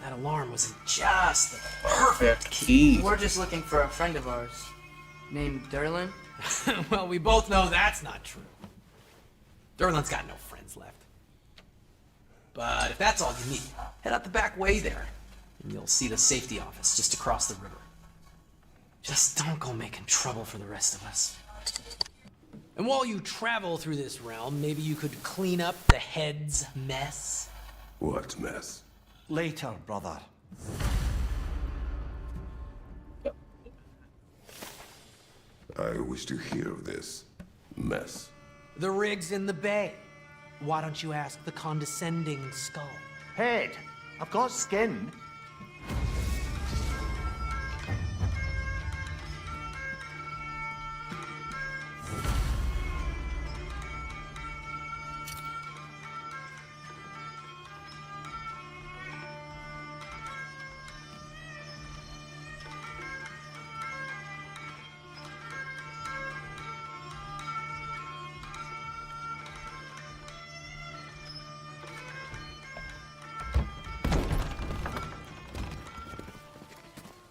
That alarm was in just the Perfect key. We're just looking for a friend of ours named Derlin. well, we both know that's not true. Derlin's got no friends left. But if that's all you need, head out the back way there, and you'll see the safety office just across the river. Just don't go making trouble for the rest of us. And while you travel through this realm, maybe you could clean up the head's mess? What mess? Later, brother. I wish to hear of this mess. The rig's in the bay. Why don't you ask the condescending skull? Head, I've got skin.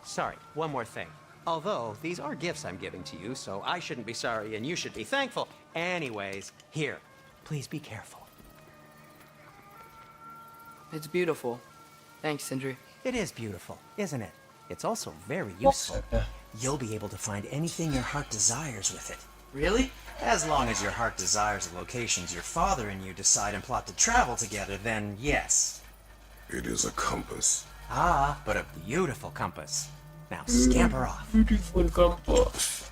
Sorry, one more thing. Although, these are gifts I'm giving to you, so I shouldn't be sorry and you should be thankful. Anyways, here, please be careful. It's beautiful. Thanks, Sindri. It is beautiful, isn't it? It's also very useful. You'll be able to find anything your heart desires with it. Really? As long as your heart desires the locations your father and you decide and plot to travel together, then yes. It is a compass. Ah, but a beautiful compass. Now scamper off. Beautiful compass.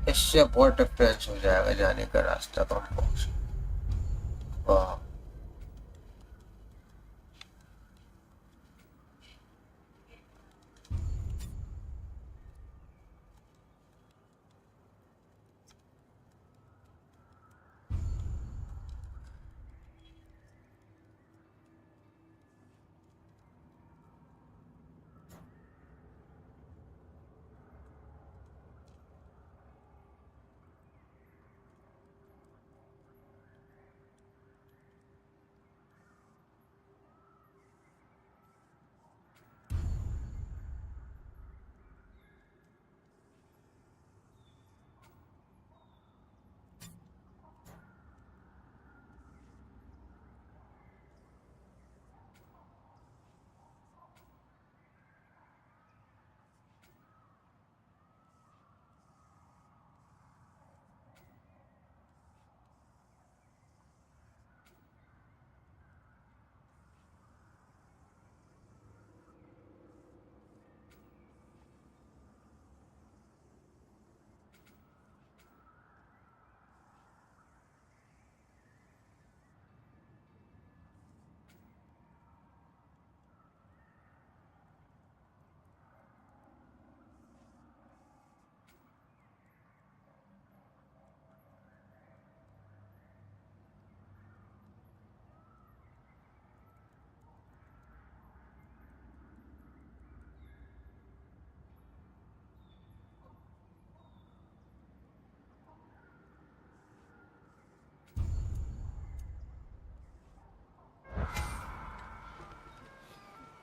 इससे बहुत difference हो जाएगा जाने का रास्ता compass. वाह।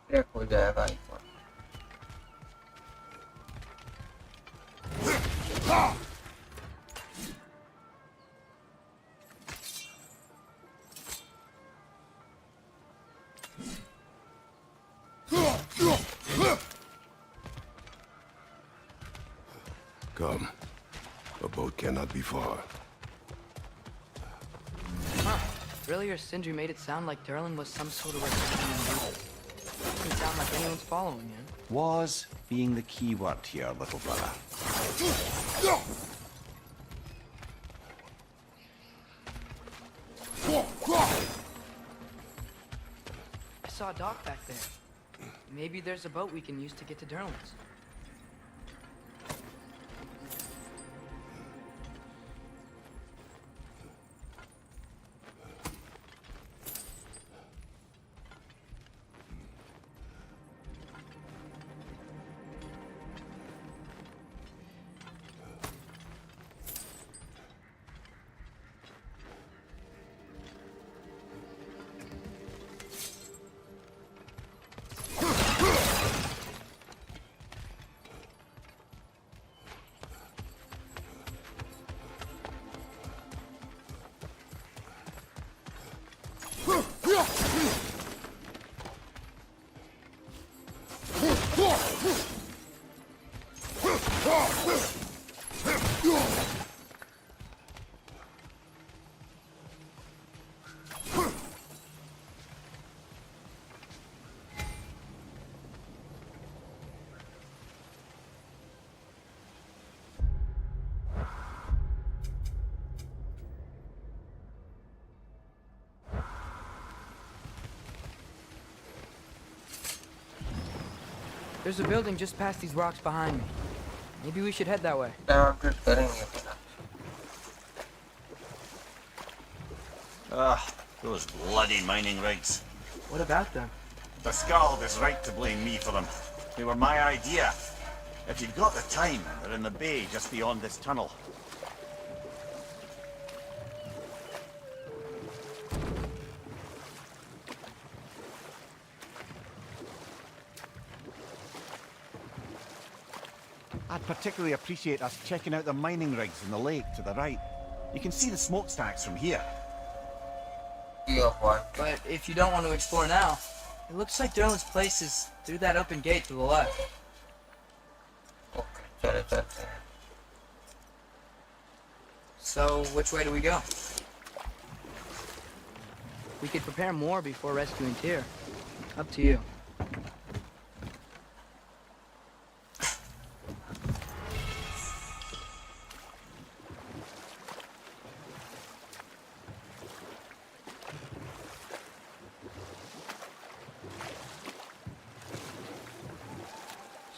Break हो जाएगा iPhone. Come. A boat cannot be far. Huh. Earlier, Sindri made it sound like Derlin was some sort of rebellion leader. Doesn't sound like anyone's following him. Was being the key word here, little brother. I saw a dock back there. Maybe there's a boat we can use to get to Derlin's. There's a building just past these rocks behind me. Maybe we should head that way. Ah, those bloody mining rigs. What about them? The Skald is right to blame me for them. They were my idea. If you've got the time, they're in the bay just beyond this tunnel. I'd particularly appreciate us checking out the mining rigs in the lake to the right. You can see the smokestacks from here. But if you don't want to explore now, it looks like Derlin's place is through that open gate to the left. So, which way do we go? We could prepare more before rescuing Tyr. Up to you.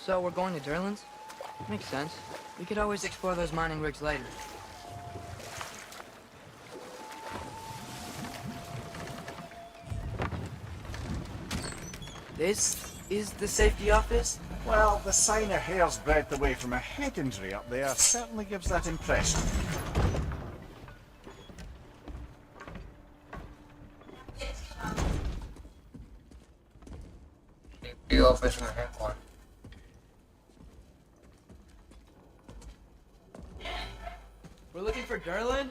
So we're going to Derlin's? Makes sense. We could always explore those mining rigs later. This is the safety office? Well, the sign a hair's breadth away from a head injury up there certainly gives that impression. The office में है कौन? We're looking for Derlin?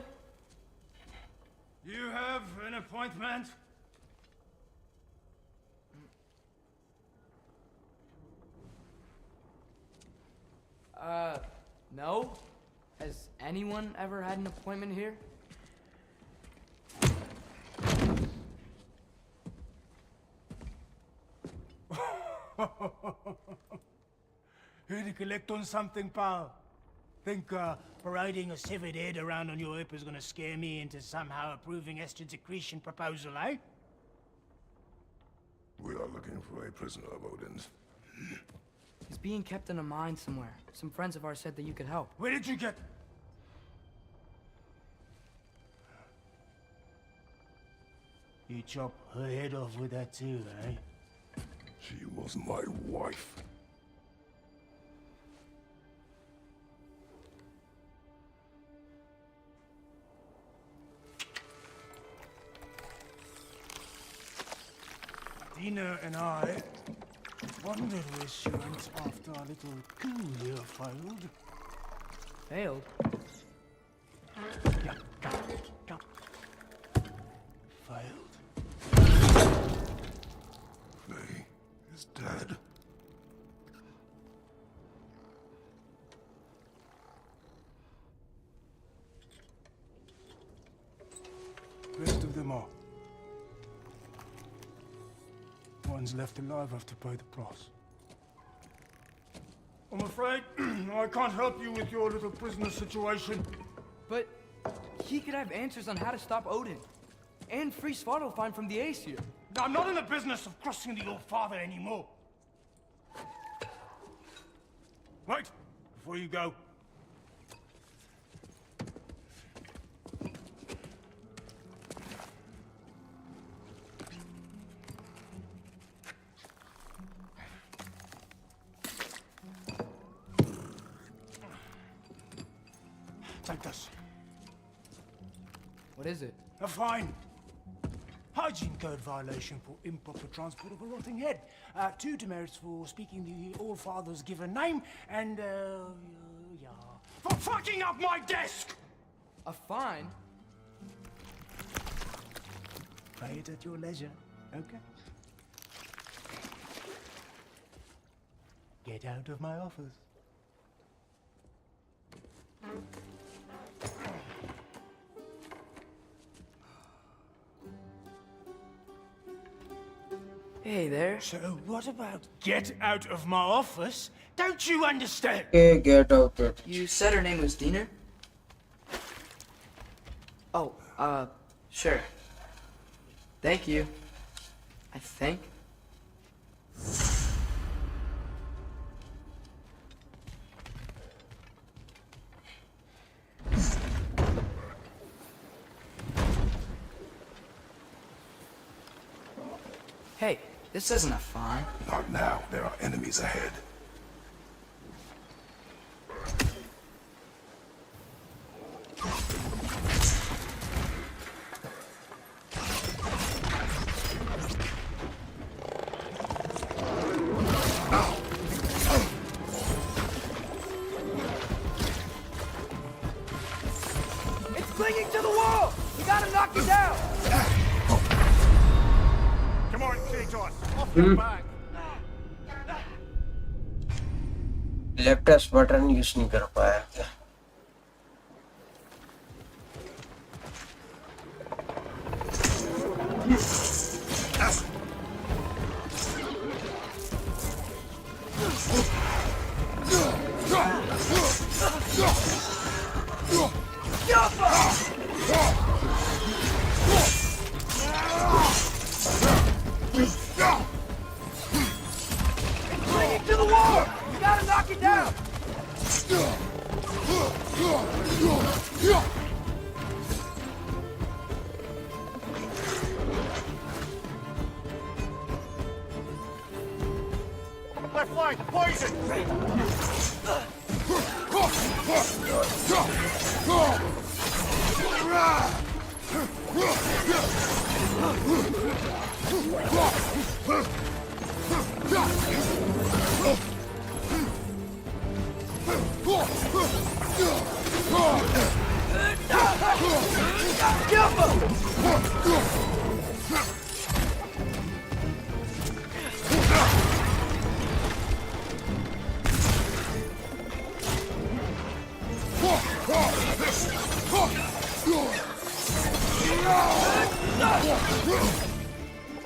You have an appointment? No. Has anyone ever had an appointment here? Here to collect on something, pal? Think parading a severed head around on your hip is gonna scare me into somehow approving Estrid's accretion proposal, eh? We are looking for a prisoner of Odin's. He's being kept in a mine somewhere. Some friends of ours said that you could help. Where did you get... You chop her head off with that too, eh? She was my wife. Dina and I wondered where she went after our little coup here failed. Failed? Yeah, come. Failed. Faye is dead. Rest of them are. One's left alive have to pay the price. I'm afraid I can't help you with your little prisoner situation. But he could have answers on how to stop Odin. And free Svartalfheim fine from the Aesir. I'm not in the business of crossing the old father anymore. Right, before you go. Take this. What is it? A fine. Hygiene code violation for improper transport of a rotting head. 2 demerits for speaking the All Father's given name, and yeah, for fucking up my desk. A fine? Pay it at your leisure, okay? Get out of my office. Hey there. So what about get out of my office? Don't you understand? Okay, get out it. You said her name was Diener? Oh, sure. Thank you. I think. Hey, this isn't a fine. Not now. There are enemies ahead. It's clinging to the wall! We gotta knock it down! Come on, Kratos. Off your back. Left S button use नहीं कर पाया क्या Clinging to the wall! We gotta knock it down! Left flank, poison!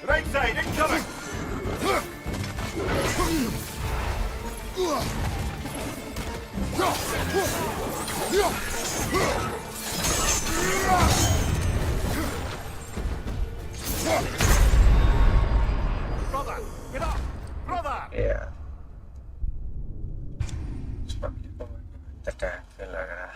Right side, incoming! Brother, get up! Brother! Yeah. Attack पे लग रहा है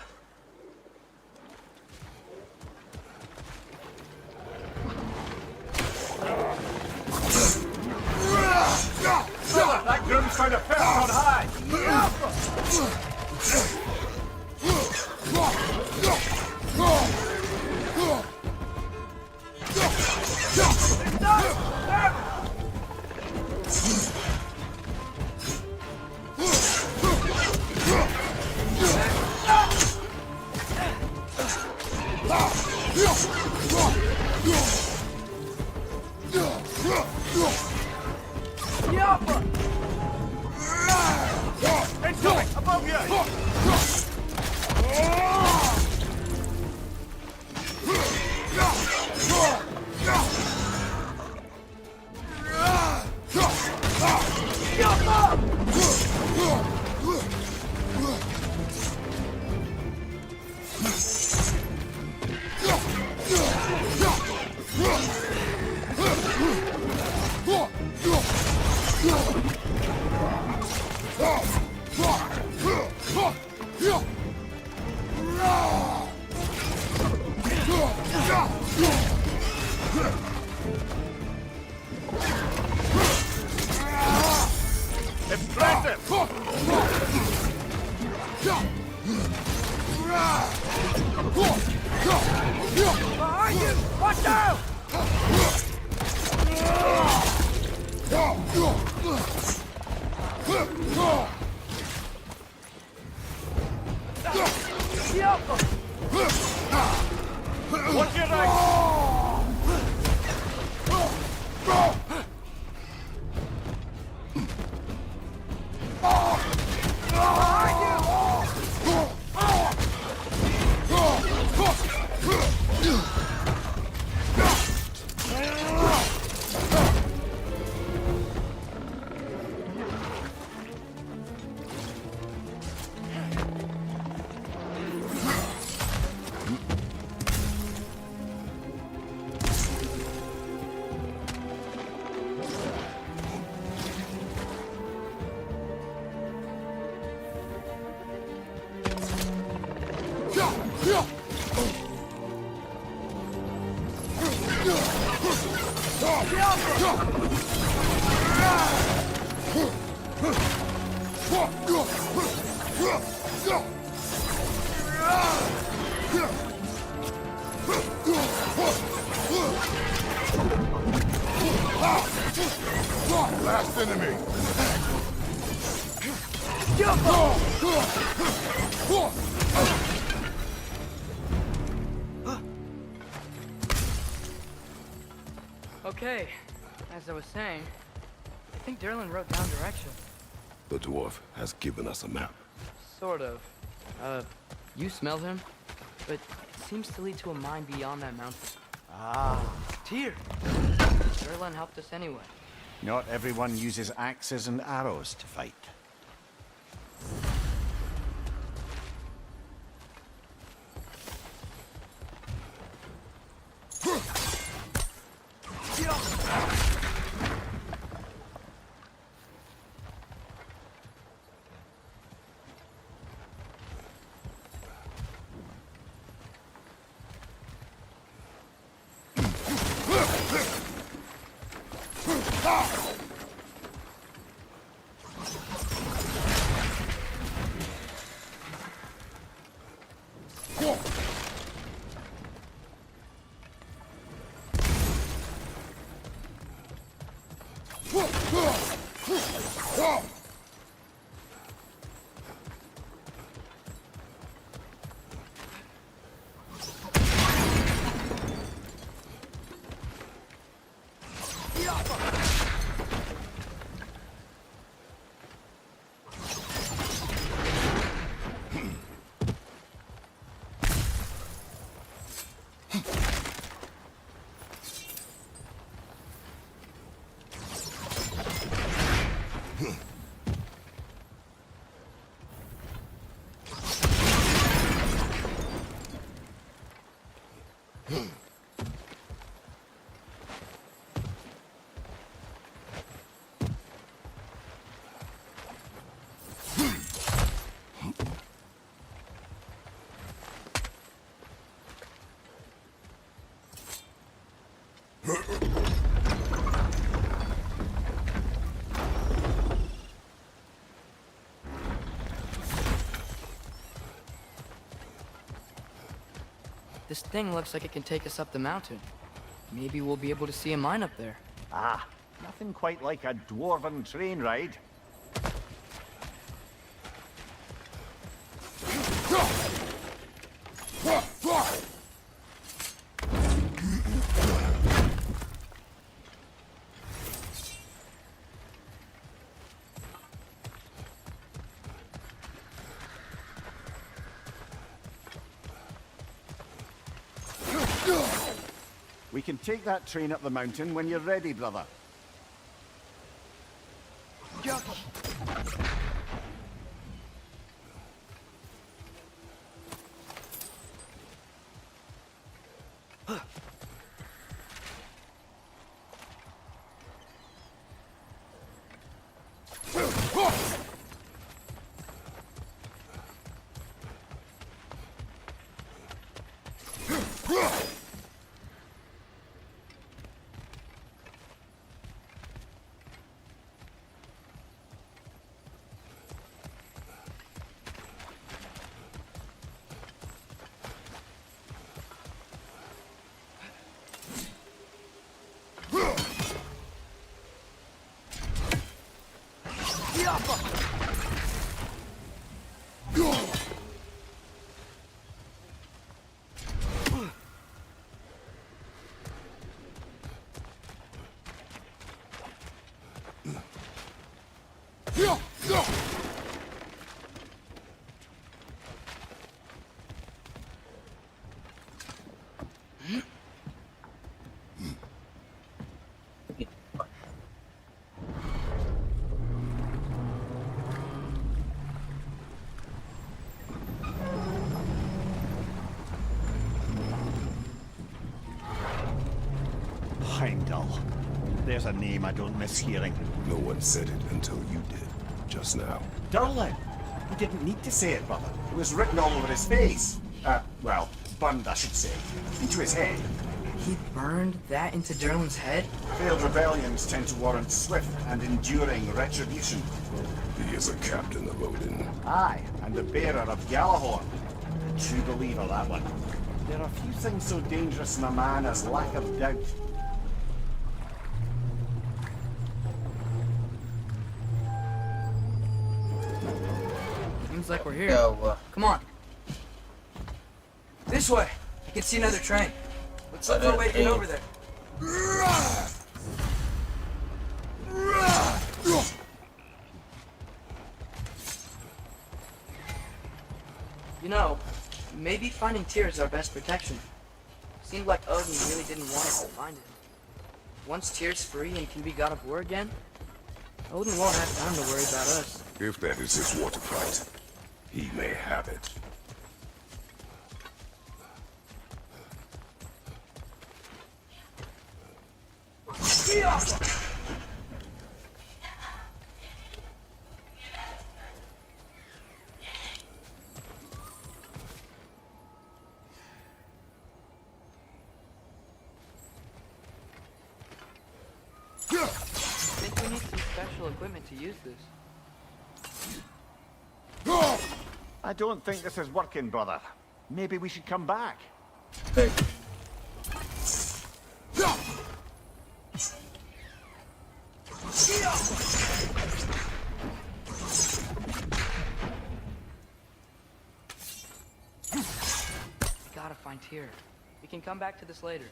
Brother, that groom's found a perch on high! Incoming! Above you! Behind you! Watch out! Watch your right! Last enemy. Okay, as I was saying, I think Derlin wrote down directions. The dwarf has given us a map. Sort of. You smell him? But it seems to lead to a mine beyond that mountain. Ah, Tyr! Derlin helped us anyway. not everyone uses axes and arrows to fight. This thing looks like it can take us up the mountain. Maybe we'll be able to see a mine up there. Ah, nothing quite like a dwarven train ride. We can take that train up the mountain when you're ready, brother. Heimdall. There's a name I don't miss hearing. No one said it until you did, just now. Durlin! He didn't need to say it, brother. It was written all over his face. Well, burned, I should say. Into his head. He burned that into Derlin's head? Failed rebellions tend to warrant swift and enduring retribution. He is a captain of Odin. Aye, and the bearer of Gjallarhorn. A true believer, that one. There are few things so dangerous in a man as lack of doubt. Seems like we're here. Yo, Come on. This way. I can see another train. Let's look for a way to get over there. You know, maybe finding Tyr is our best protection. Seemed like Odin really didn't want us to find him. Once Tyr's free and can be god of war again, Odin won't have time to worry about us. If that is his water fight, he may have it. I think we need some special equipment to use this. I don't think this is working, brother. Maybe we should come back. hey, We gotta find Tyr. We can come back to this later.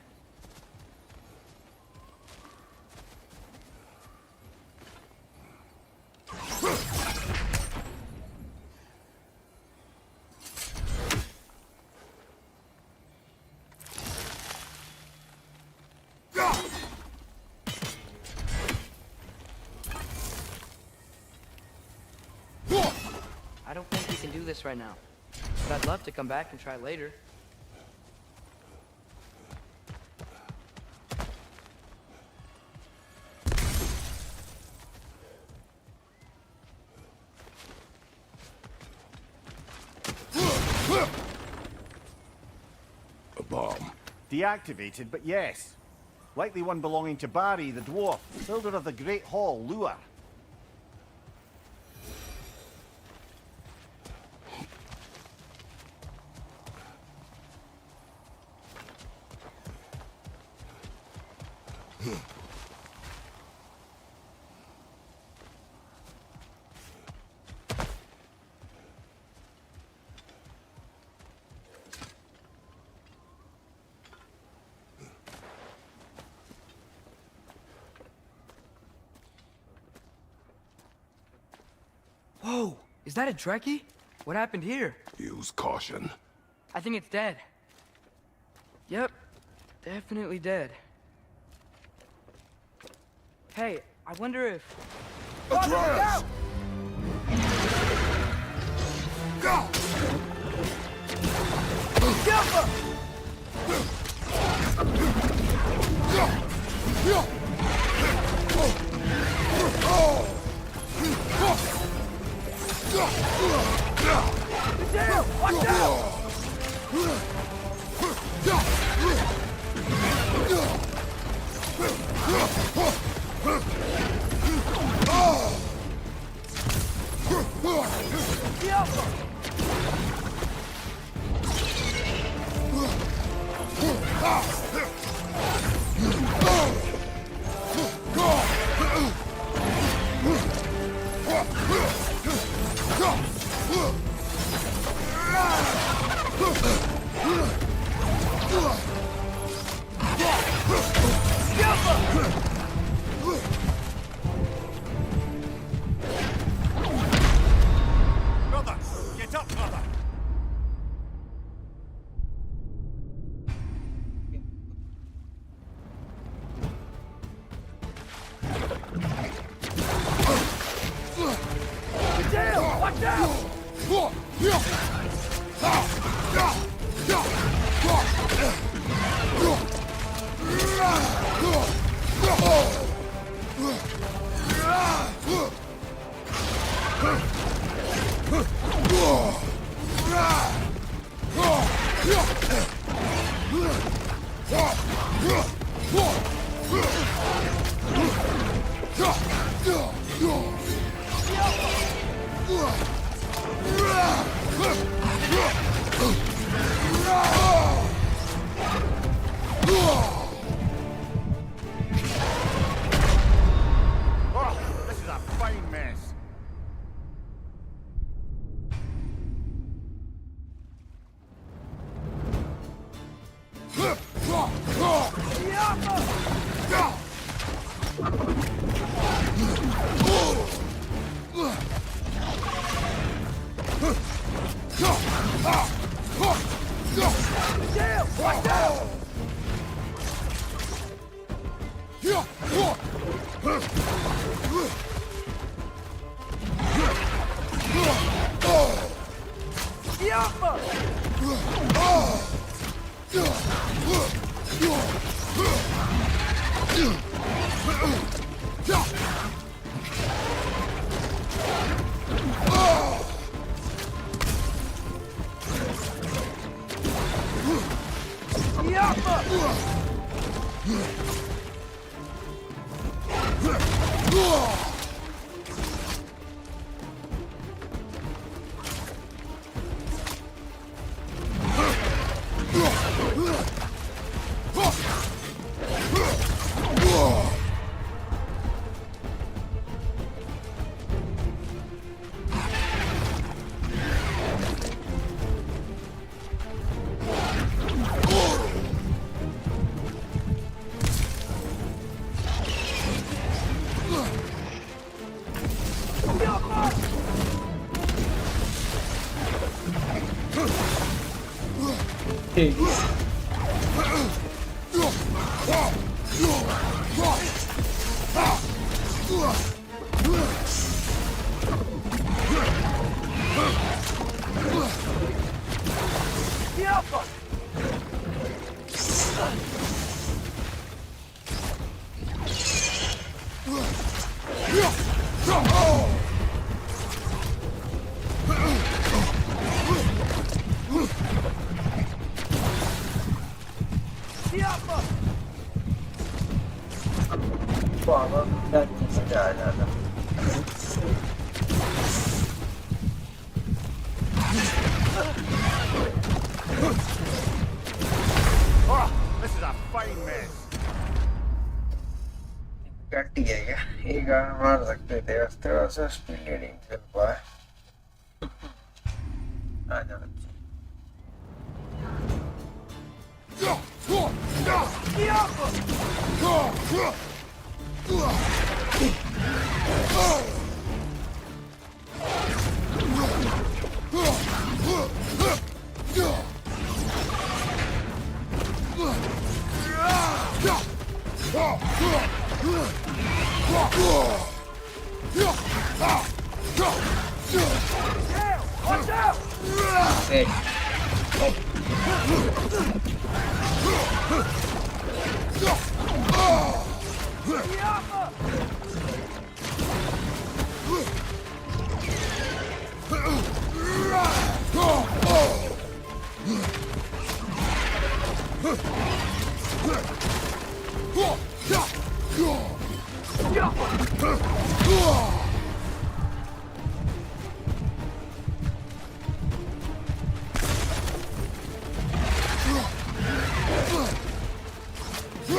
I don't think we can do this right now, but I'd love to come back and try later. A bomb. Deactivated, but yes. Likely one belonging to Barry, the dwarf, builder of the Great Hall, Lure. Whoa! Is that a Trekkie? What happened here? Use caution. I think it's dead. Yep, definitely dead. Hey, I wonder if... Atreus! Go! Brother, get up, brother. Damn! Watch out! Oh, this is a fine mess. Damn! Watch out! Yapma! Yapma! Ama ben kesinlikle hala. Oh, this is a fine mess. गट्टी है क्या एक मार सकते थे उसके बाद से स्पीड रीडिंग चल पाए आ जा बच्चे Watch out! Hey. Get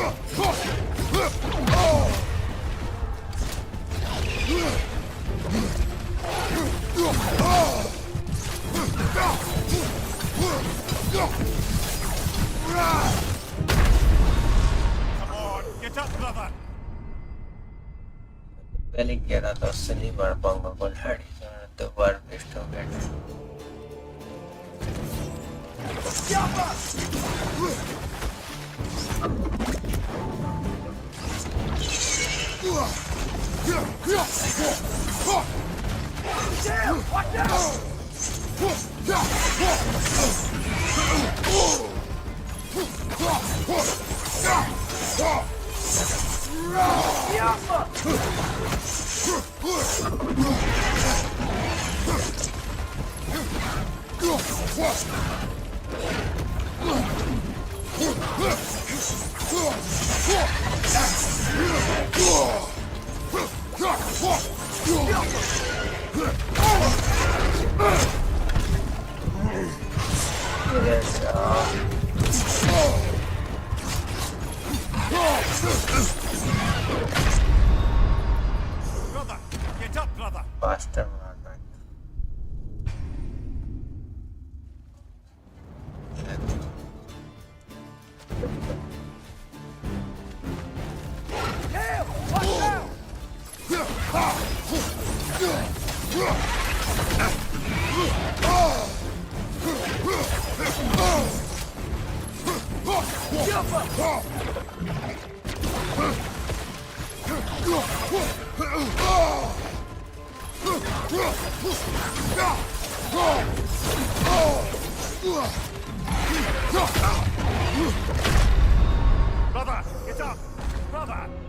up, brother! पहले किया था तो उससे नहीं मार पाऊंगा कुल्हाड़ी तो बार वेस्ट हो गया Damn! Watch out! Brother! Get up, brother! Faster मारना Damn! Watch out! Brother! Get up! Brother!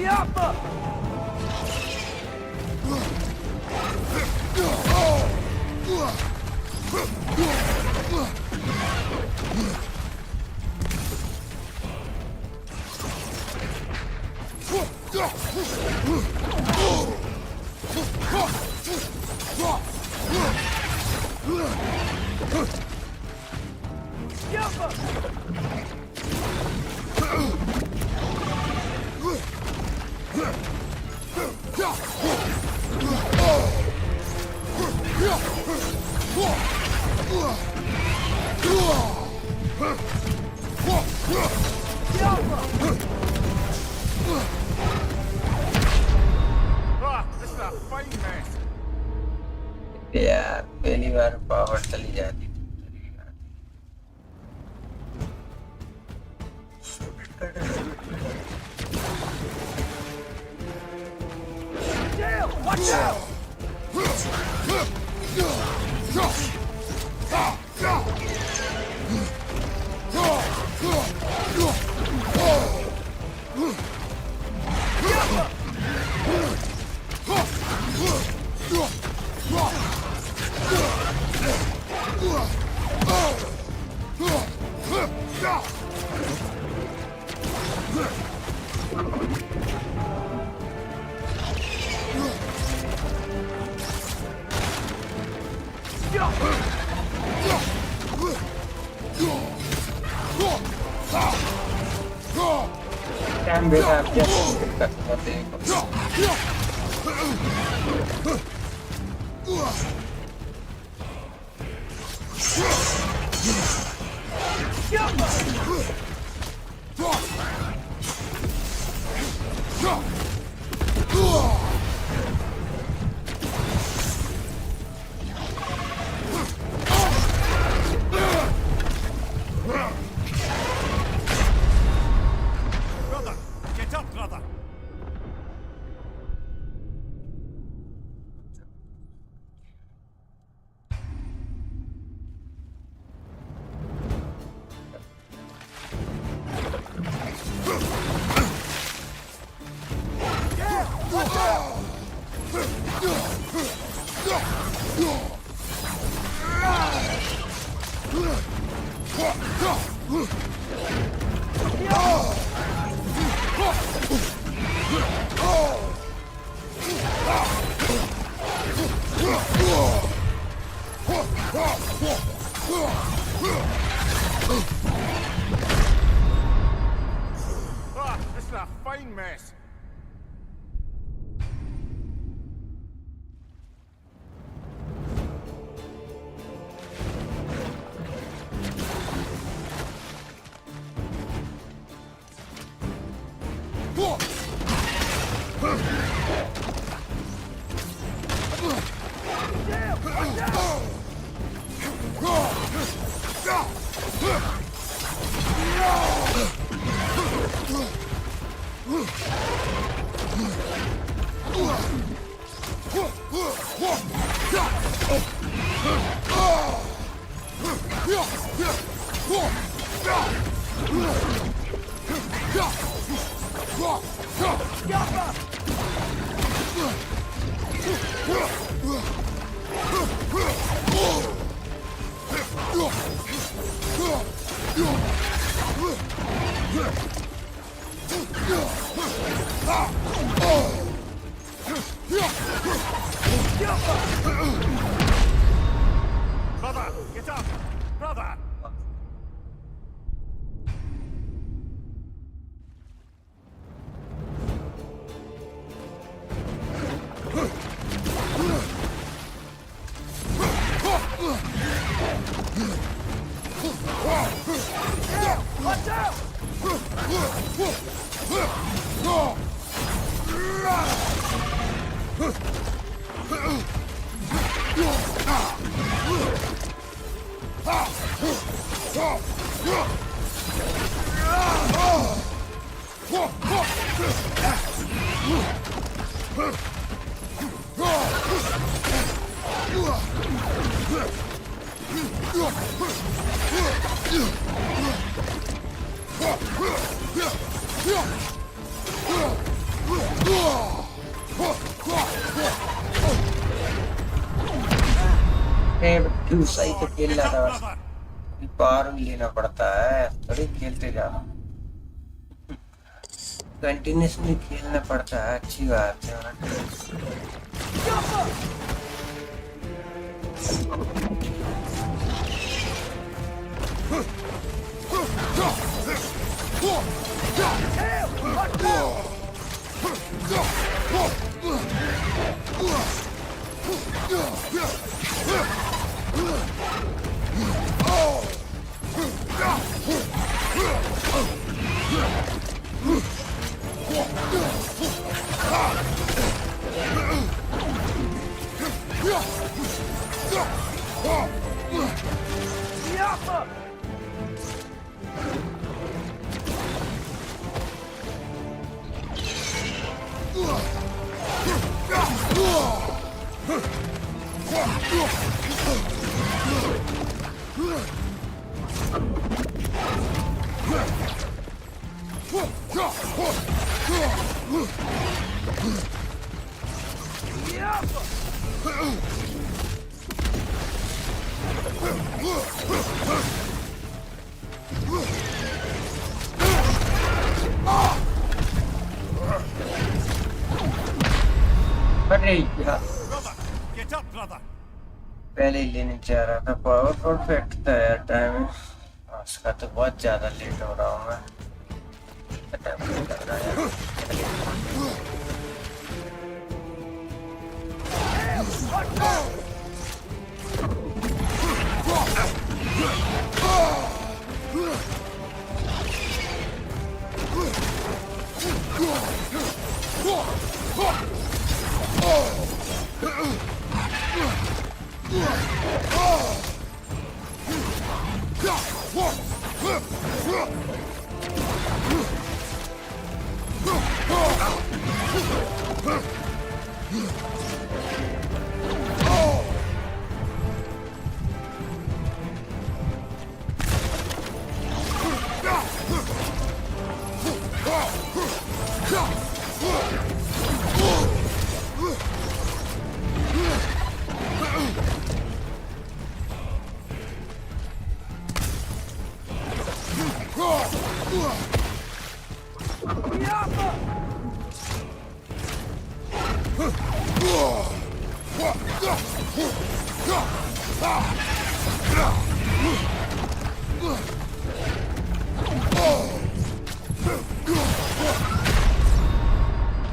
Yappa! Ah, this is a fine mess. यार पहली बार पावर चली जाती Damn! Watch out! टाइम बेटा आप क्या करते हैं Ah, this is a fine mess. Brother, get up! Brother! Watch out! क्यों सही तो खेल रहा था पार भी लेना पड़ता है थोड़ी खेलते जाओ कंटिन्यूसली खेलना पड़ता है अच्छी बात है अरे यार पहले ही लेने जा रहा था पावर परफेक्ट था यार टाइम उसका तो बहुत ज्यादा लेट हो रहा हूँ मैं लग रहा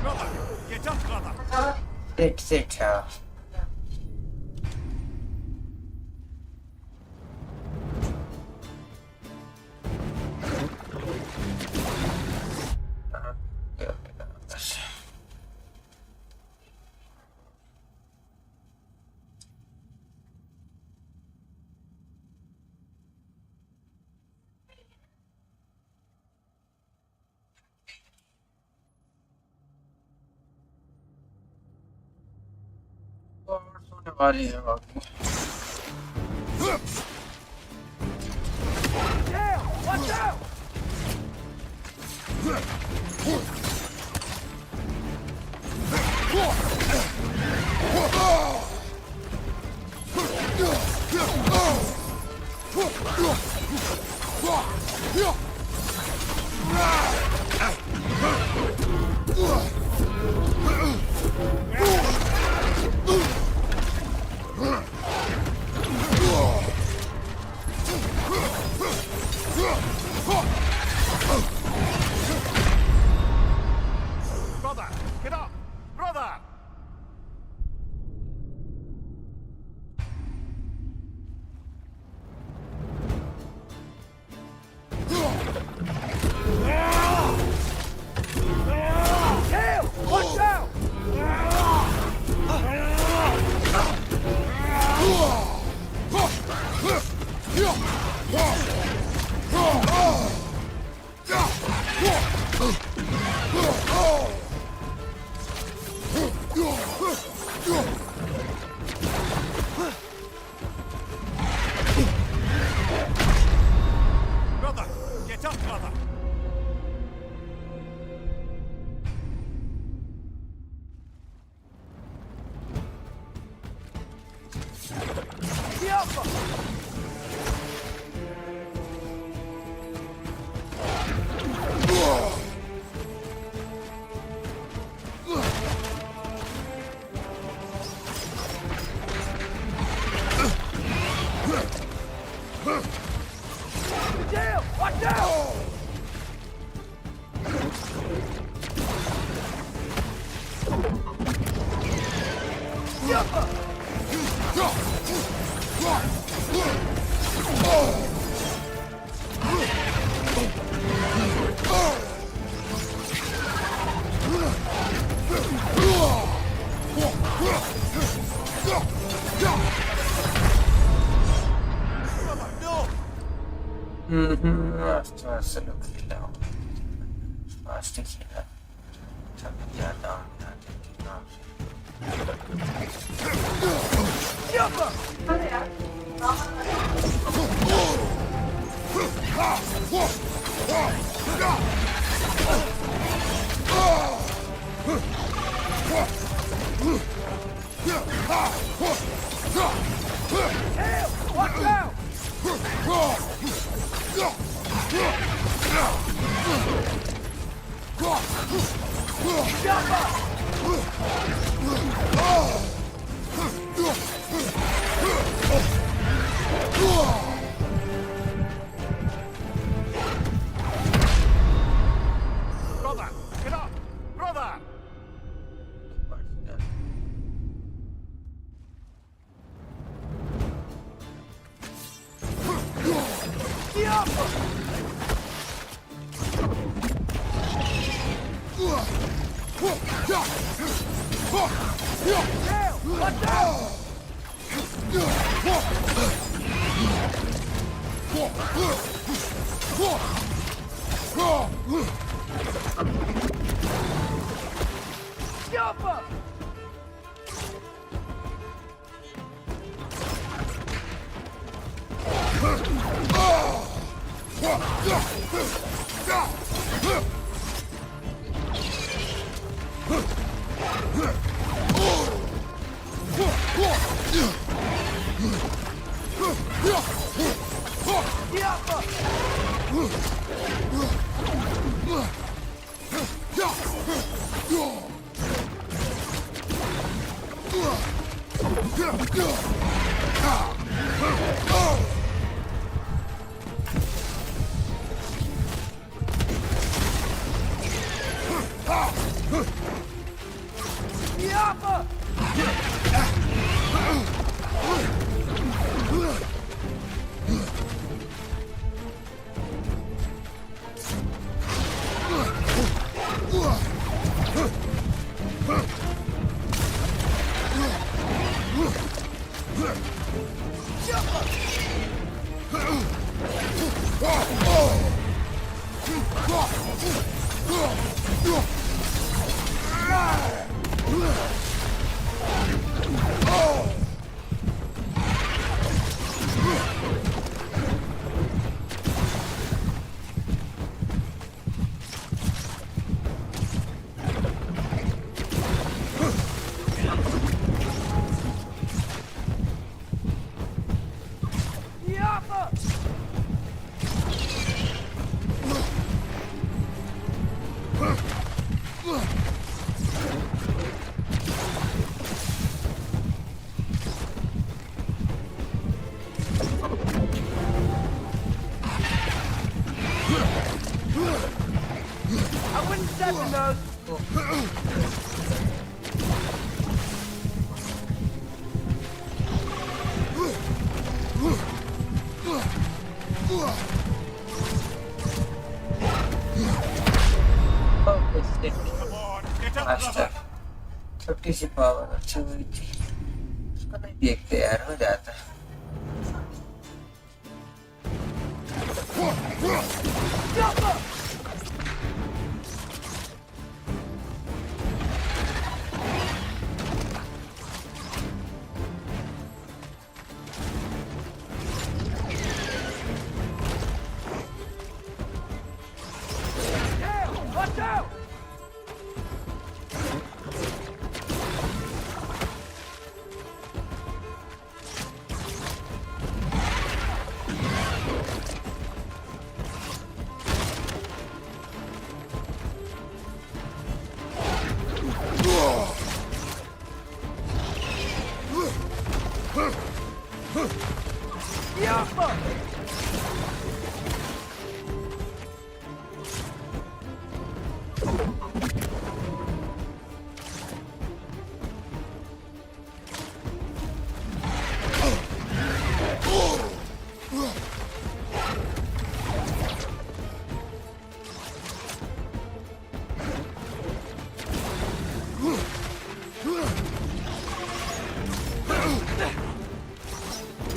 Brother, get up, brother. That's it. होने वाली है बाकी Damn! Watch out! Brother, get up! Brother! Damn! Watch out! Brother, get up, brother! The Alpha! Damn! Watch out! The Alpha! Fast look down. Fast here. Yeah, down. The Alpha! Damn! Watch out! The Alpha! Brother, get up! Brother! The Alpha! Damn! Watch out! The Alpha! The Alpha! Yappa! Yappa! I wouldn't step in those. Oh, it's it. Come on, get up, Master. brother. 30 से power अच्छी हुई थी, उसको नहीं देखते यार, हो जाता है। Yappa! Damn! Watch out! Yappa!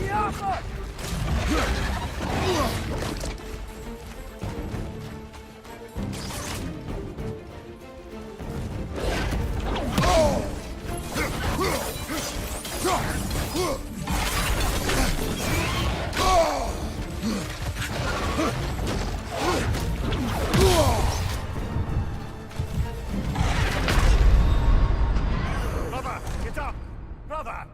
Yappa! Brother, get up! Brother!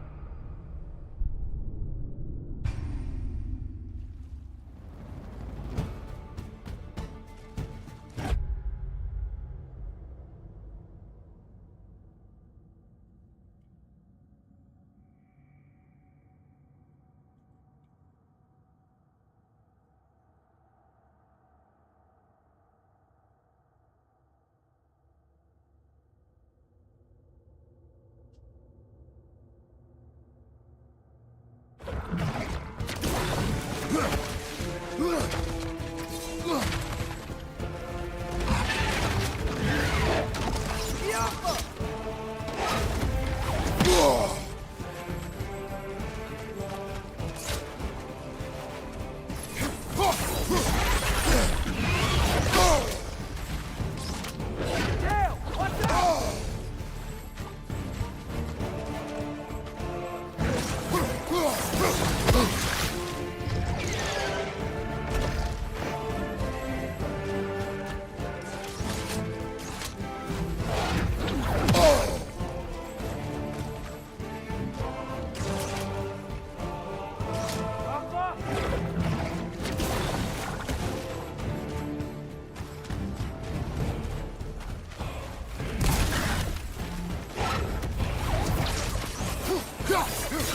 This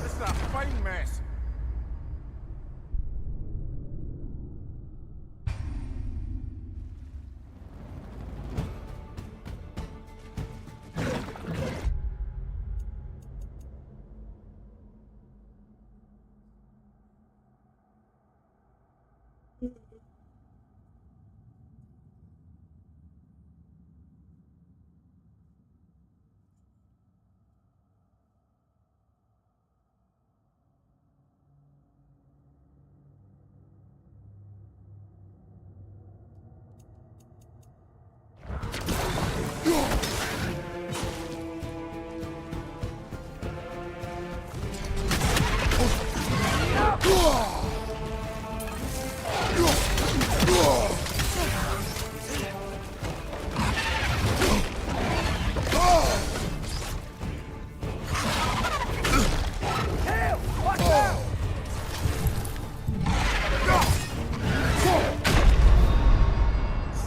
is a fine mess.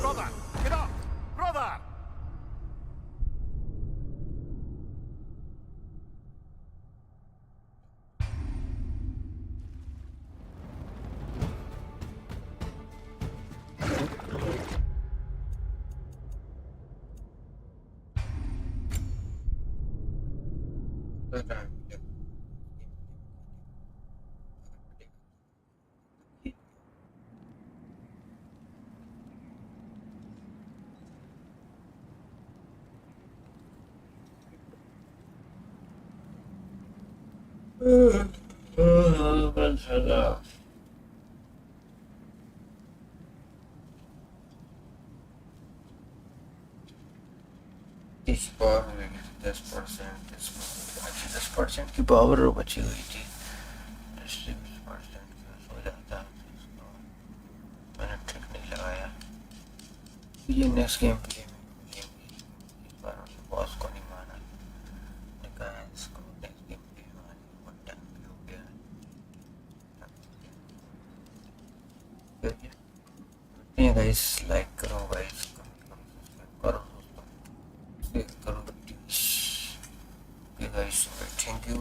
Brother, get up! Brother! This power में 10% अच्छी 10% की पावर बची हुई थी, इसलिए 20% हो जाता है। मैंने ट्रिक नहीं लगाया। ये नेक्स्ट गेम प्ले में मिलेंगे। इस बार उन्होंने बॉस को नहीं माना, ने कहा इसको नेक्स्ट गेम प्ले में आने को टाइम भी हो गया है। गाइस लाइक करो गाइस।